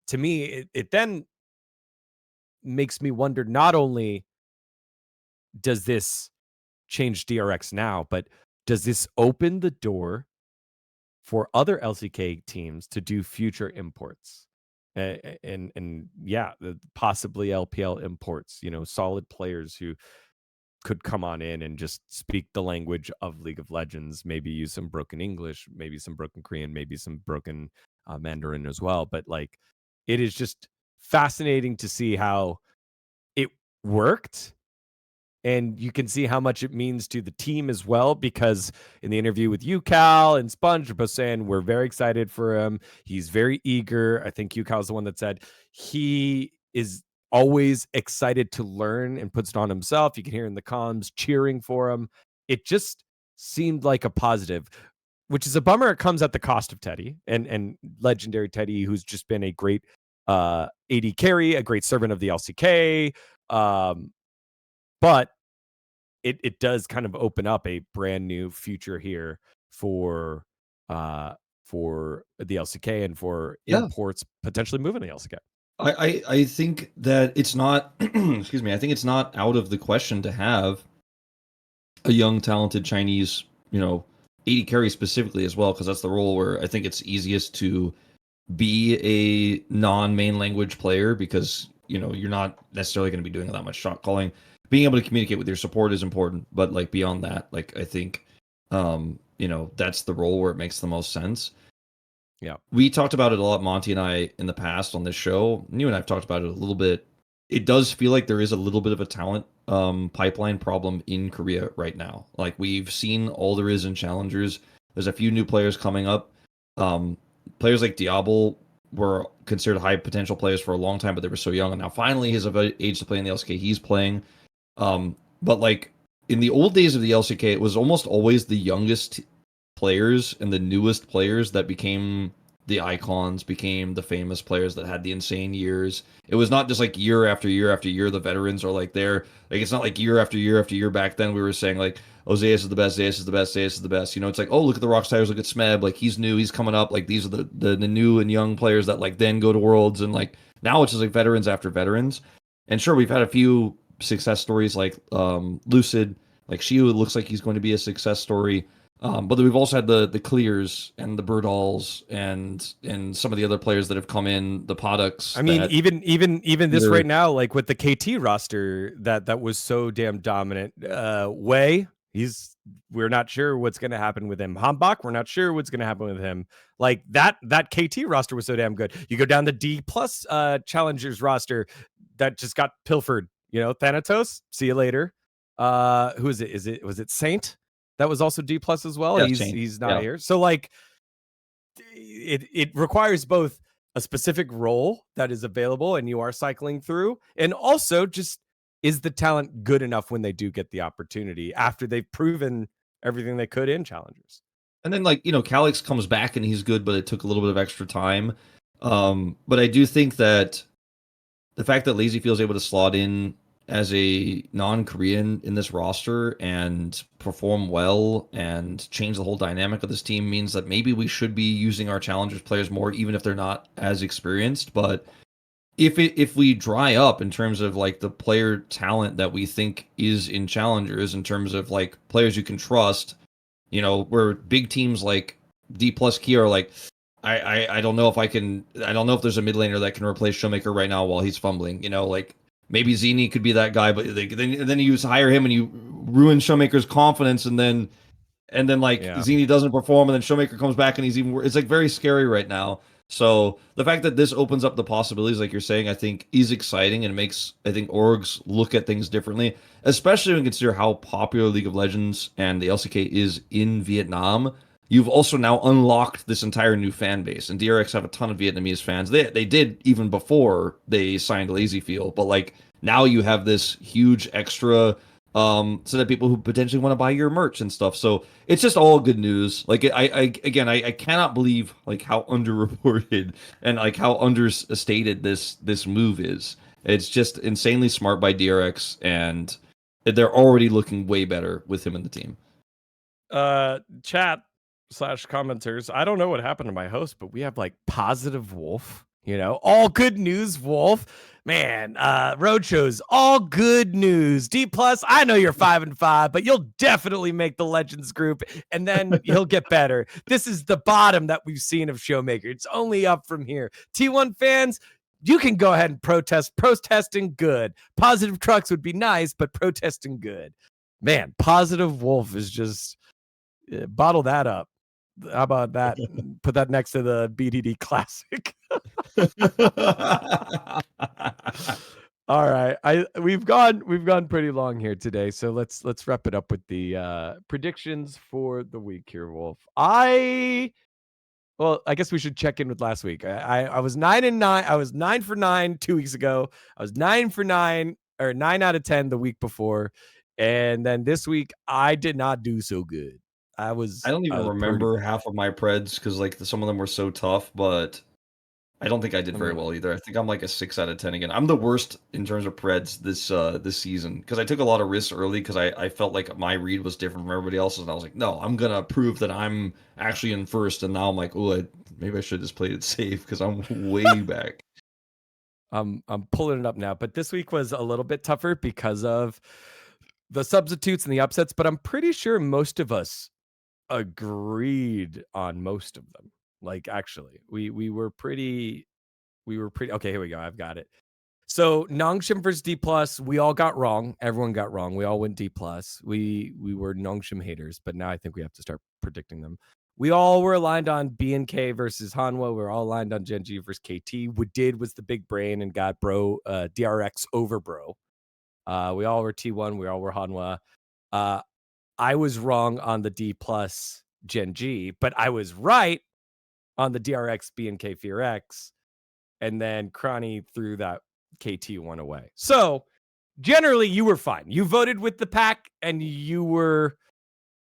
to me, it then makes me wonder, not only does this change DRX now, but does this open the door for other LCK teams to do future imports? And yeah, possibly LPL imports, solid players who could come on in and just speak the language of League of Legends, maybe use some broken English, maybe some broken Korean, maybe some broken Mandarin as well. But like, it is just fascinating to see how it worked. And you can see how much it means to the team as well, because in the interview with UCal and Sponge, are both saying we're very excited for him. He's very eager. I think UCal is the one that said he is always excited to learn and puts it on himself. You can hear in the comms cheering for him. It just seemed like a positive, which is a bummer. It comes at the cost of Teddy and legendary Teddy, who's just been a great AD carry, a great servant of the LCK. But it does kind of open up a brand new future here for the LCK and for Yeah. imports potentially moving to the LCK. I think that it's not excuse me, I think it's not out of the question to have a young talented Chinese, 80 carry specifically as well, because that's the role where I think it's easiest to be a non-main language player, because you're not necessarily going to be doing that much shot calling. Being able to communicate with your support is important, but like beyond that, like I think that's the role where it makes the most sense. Yeah. We talked about it a lot, Monty and I, in the past on this show. You and I've talked about it a little bit. It does feel like there is a little bit of a talent pipeline problem in Korea right now. Like, we've seen all there is in challengers. There's a few new players coming up. Players like Diablo were considered high potential players for a long time, but they were so young, and now finally he's of age to play in the LCK. He's playing. But like in the old days of the LCK, it was almost always the youngest players and the newest players that became the icons, became the famous players that had the insane years. It was not just like year after year after year the veterans are like there. Like, it's not like year after year after year. Back then we were saying like, oh, Zayas is the best, Zayas is the best, Zayas is the best. It's like, oh, look at the Rockstars, look at Smeb, like he's new, he's coming up. Like, these are the new and young players that like then go to Worlds, and like now it's just like veterans after veterans. And sure, we've had a few success stories like Lucid, like Shiu looks like he's going to be a success story. But we've also had the Clears and the Birdalls and some of the other players that have come in, the Poddux. I mean, That even this either, right now, like with the KT roster that was so damn dominant. Wei, we're not sure what's going to happen with him. Hambach, we're not sure what's going to happen with him. Like that KT roster was so damn good. You go down the Dplus challengers roster that just got pilfered. Thanatos, see you later. Who is it? Was it Saint? That was also Dplus as well. yeah, He's not yeah. here. So like, it requires both a specific role that is available and you are cycling through, and also just is the talent good enough when they do get the opportunity after they've proven everything they could in challengers? And then, like, Calix comes back and he's good, but it took a little bit of extra time. But I do think that the fact that Lazy feels able to slot in as a non-Korean in this roster and perform well and change the whole dynamic of this team means that maybe we should be using our challengers players more, even if they're not as experienced. But if we dry up in terms of like the player talent that we think is in challengers, in terms of like players you can trust, where big teams like Dplus Kia are like, I don't know if I don't know if there's a mid laner that can replace ShowMaker right now while he's fumbling. Like maybe Zini could be that guy, but then you hire him and you ruin ShowMaker's confidence, and then like Zini doesn't perform, and then ShowMaker comes back and he's even worse. It's like very scary right now. So the fact that this opens up the possibilities, like you're saying, I think is exciting and makes, I think, orgs look at things differently, especially when you consider how popular League of Legends and the LCK is in Vietnam. You've also now unlocked this entire new fan base, and DRX have a ton of Vietnamese fans. They did even before they signed LazyFeel, but like now you have this huge extra so that people who potentially want to buy your merch and stuff. So it's just all good news. Like I cannot believe like how underreported and like how understated this move is. It's just insanely smart by DRX, and they're already looking way better with him in the team. Chat / commenters, I don't know what happened to my host, but we have like positive Wolf, all good news, Wolf. Man, roadshows, all good news. Dplus, I know you're 5-5, but you'll definitely make the Legends group, and then you'll get better. This is the bottom that we've seen of ShowMaker. It's only up from here. T1 fans, you can go ahead and protest. Protesting good. Positive trucks would be nice, but protesting good. Man, positive Wolf is just bottle that up. How about that? Put that next to the BDD Classic. All right, we've gone pretty long here today, so let's wrap it up with the predictions for the week here, Wolf. I guess we should check in with last week. I was 9-9. I was 9 for 9 2 weeks ago. I was 9 for 9 or 9 out of 10 the week before, and then this week I did not do so good. I don't even remember half of my preds because like some of them were so tough, but I don't think I did very well either. I think I'm like a 6 out of 10 again. I'm the worst in terms of preds this season because I took a lot of risks early because I felt like my read was different from everybody else's, and I was like, no, I'm gonna prove that I'm actually in first. And now I'm like, oh, maybe I should have just played it safe because I'm way back. I'm pulling it up now, but this week was a little bit tougher because of the substitutes and the upsets. But I'm pretty sure most of us agreed on most of them. Like actually, we were pretty okay. Here we go. I've got it. So Nongshim versus Dplus, we all got wrong. Everyone got wrong. We all went Dplus. We were Nongshim haters, but now I think we have to start predicting them. We all were aligned on BNK versus Hanwha. We were all aligned on GenG versus KT. What did was the big brain and got bro DRX over bro. We all were T1. We all were Hanwha. I was wrong on the Dplus GenG, but I was right on the DRX BNK Fear X. And then Cronny threw that KT one away. So generally you were fine. You voted with the pack and you were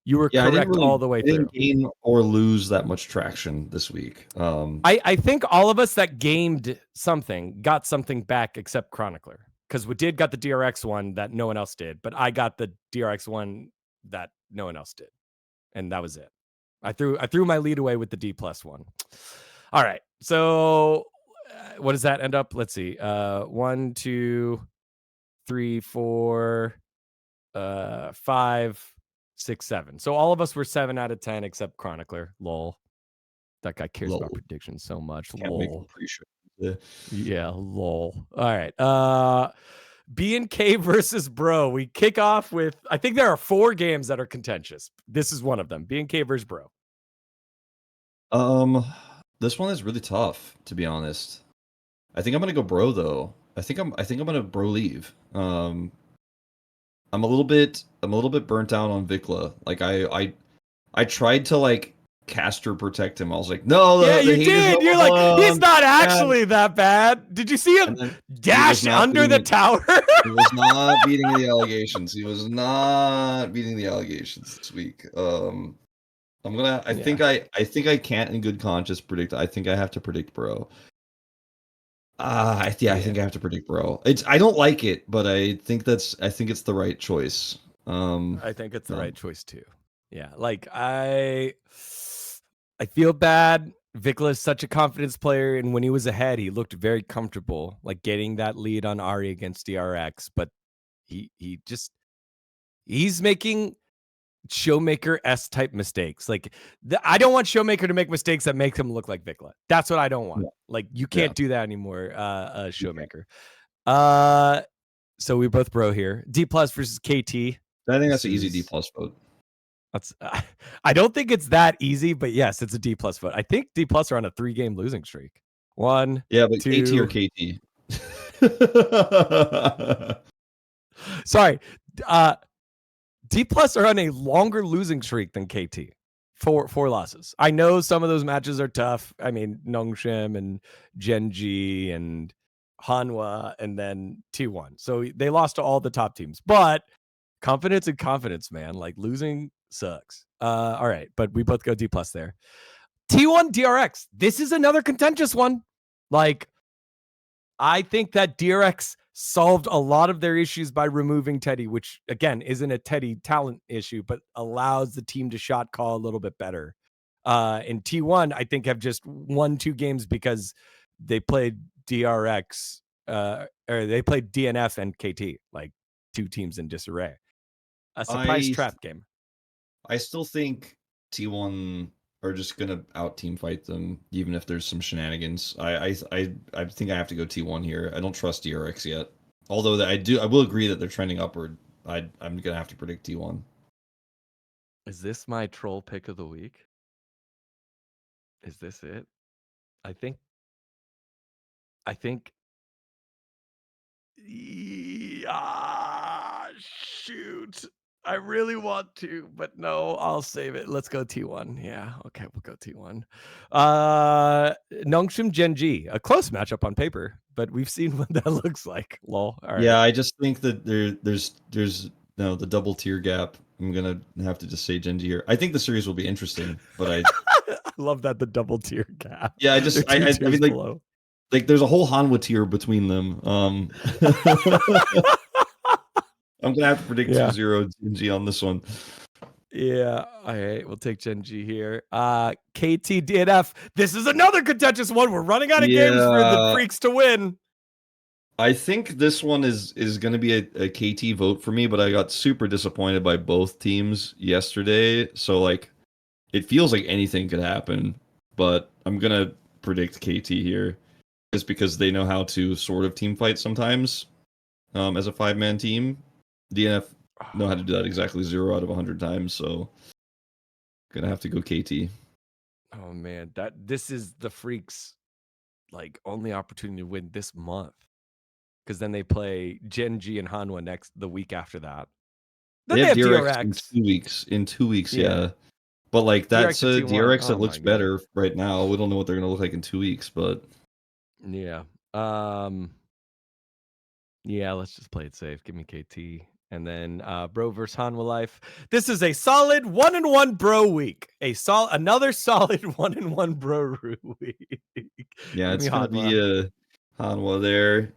correct all the way through. I didn't gain or lose that much traction this week. I think all of us that gamed something got something back except Chronicler. Because we did got the DRX one that no one else did, but I got the DRX one that no one else did. And that was it. I threw my lead away with the Dplus one. All right. So what does that end up? Let's see. 1, 2, 3, 4, 5, 6, 7. So all of us were 7 out of 10 except Chronicler. Lol. That guy cares about predictions so much. Can't lol. Yeah, lol. All right. B&K versus Bro. We kick off with, I think there are 4 games that are contentious. This is one of them. B&K versus Bro. This one is really tough, to be honest. I think I'm gonna go Bro though. I think I'm gonna Bro leave. I'm a little bit burnt out on Vikla. Like I tried to like caster protect him. I was like, no, Yeah, the you did. You're like, he's not actually that bad. Did you see him dash under the tower? He was not beating the allegations. He was not beating the allegations this week. I think I can't in good conscience predict. I think I have to predict Bro. I think I have to predict Bro. I don't like it, but I think it's the right choice. I think it's the right choice too. Yeah, like I feel bad. Vikla is such a confidence player, and when he was ahead, he looked very comfortable, like getting that lead on Ari against DRX. But he's making ShowMaker type mistakes. Like I don't want ShowMaker to make mistakes that make him look like Vikla. That's what I don't want. Like you can't do that anymore, ShowMaker. So we both Bro here. Dplus versus KT. I think that's an easy Dplus vote. That's I don't think it's that easy, but yes, it's a Dplus vote. I think Dplus are on a 3-game losing streak. 1, yeah, but 2. KT or KT. Sorry, Dplus are on a longer losing streak than KT. 4 losses. I know some of those matches are tough. I mean, Nongshim and GenG and Hanwha and then T1. So they lost to all the top teams. But confidence, man. Like losing sucks. All right, but we both go Dplus there. T1 DRX. This is another contentious one. Like, I think that DRX solved a lot of their issues by removing Teddy, which again isn't a Teddy talent issue, but allows the team to shot call a little bit better. In T1, I think have just won 2 games because they played DRX, or they played DNF and KT, like 2 teams in disarray. A surprise trap game. I still think T1 are just gonna out team fight them, even if there's some shenanigans. I think I have to go T1 here. I don't trust DRX yet. Although I will agree that they're trending upward. I'm gonna have to predict T1. Is this my troll pick of the week? Is this it? I think. Shoot. I really want to, but no, I'll save it. Let's go T1. Yeah, okay, we'll go T1. Nongshim GenG, a close matchup on paper, but we've seen what that looks like. Lol. All right. Yeah, I just think that there's the double tier gap. I'm gonna have to just say GenG here. I think the series will be interesting, but I love that the double tier gap. Yeah, I mean like there's a whole Hanwha tier between them. I'm gonna have to predict 2-0 GenG on this one. Yeah, all right, we'll take GenG here. KT DNF. This is another contentious one. We're running out of games for the freaks to win. I think this one is going to be a KT vote for me, but I got super disappointed by both teams yesterday. So like, it feels like anything could happen, but I'm gonna predict KT here, just because they know how to sort of team fight sometimes, as a 5-man team. DNF know how to do that exactly 0 out of 100 times, so gonna have to go KT. Oh man, this is the freaks' like only opportunity to win this month, because then they play GenG and Hanwha the week after that. Then they have DRX in 2 weeks. Yeah. But like that's a DRX that looks better right now. We don't know what they're gonna look like in 2 weeks, but yeah. Yeah, let's just play it safe. Give me KT. And then Bro versus Hanwha Life. This is a solid 1-1 Bro week. Another solid 1-1 Bro week. Yeah, it's gonna be a Hanwha there.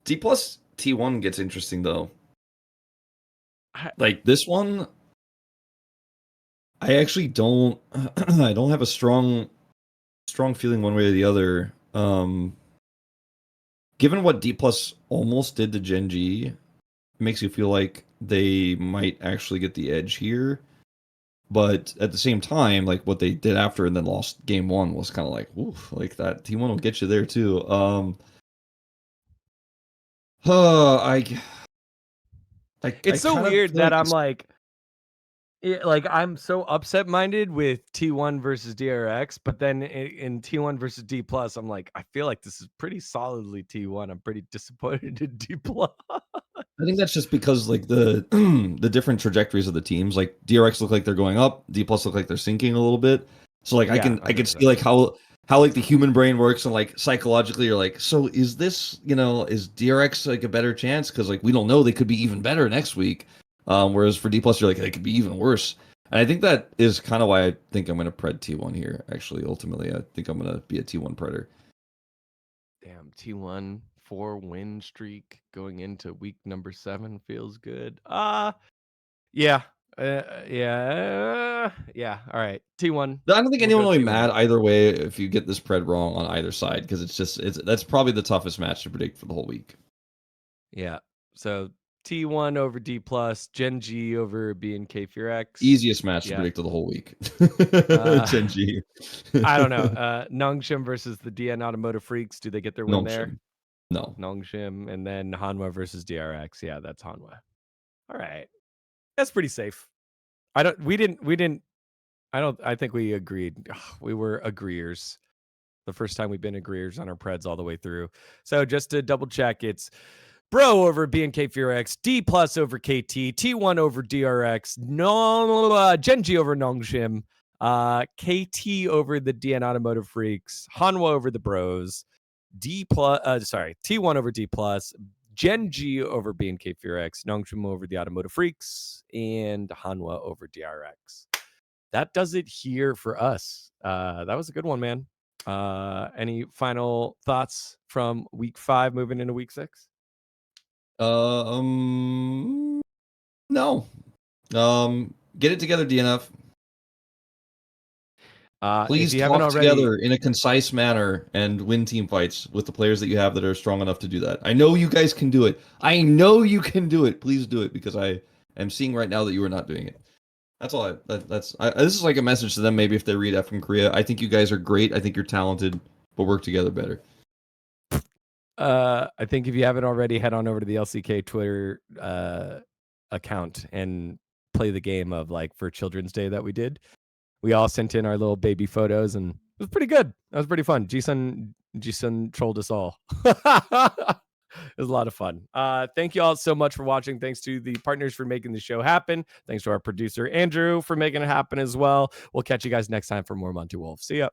Dplus T1 gets interesting though. Like this one, I actually don't. I don't have a strong feeling one way or the other. Given what Dplus almost did to GenG, it makes you feel like they might actually get the edge here. But at the same time, like what they did after and then lost game 1 was kind of like, oof, like that T1 will get you there too. It's so weird that I'm like I'm so upset minded with T1 versus DRX, but then in T1 versus Dplus, I'm like, I feel like this is pretty solidly T1. I'm pretty disappointed in Dplus. I think that's just because like the the different trajectories of the teams. Like DRX look like they're going up, Dplus look like they're sinking a little bit. So like I Yeah, can 100%. see like how like the human brain works, and like psychologically you're like, so is this, is DRX like a better chance? Because like we don't know, they could be even better next week. Whereas for Dplus you're like, they could be even worse. And I think that is kind of why I think I'm gonna pred T1 here. Actually, ultimately, I think I'm gonna be a T1 predator. Damn, T1 4-win streak going into week number 7 feels good. Yeah. Yeah. All right. T1. I don't think We'll anyone go will be T1. mad either way if you get this pred wrong on either side, because it's that's probably the toughest match to predict for the whole week. Yeah. So T1 over Dplus, GenG over BNK X. Easiest match to Yeah. predict of the whole week. Uh, GenG. I don't know. Nongshim versus the DN Automotive Freaks. Do they get their win there? Nongshim. No. Nongshim. And then Hanwha versus DRX. Yeah, that's Hanwha. All right. That's pretty safe. I think we agreed. Ugh, we were agreeers. The first time we've been agreeers on our preds all the way through. So just to double check, it's Bro over BNK X, Dplus over KT, T1 over DRX, GenG over Nongshim, KT over the DN Automotive Freaks, Hanwha over the Bros, T1 over Dplus, GenG over BNK X, Nongshim over the Automotive Freaks, and Hanwha over DRX. That does it here for us. That was a good one, man. Any final thoughts from week 5 moving into week 6? No. Get it together, DNF. If Please you haven't talk already, together in a concise manner and win team fights with the players that you have that are strong enough to do that. I know you guys can do it. I know you can do it. Please do it, because I am seeing right now that you are not doing it. That's all. This is like a message to them. Maybe if they read that from Korea, I think you guys are great. I think you're talented, but work together better. I think if you haven't already, head on over to the LCK Twitter account and play the game of like for Children's Day that we did. We all sent in our little baby photos, and it was pretty good. That was pretty fun. Jisun trolled us all. It was a lot of fun. Thank you all so much for watching. Thanks to the partners for making the show happen. Thanks to our producer, Andrew, for making it happen as well. We'll catch you guys next time for more Monte Wolf. See ya.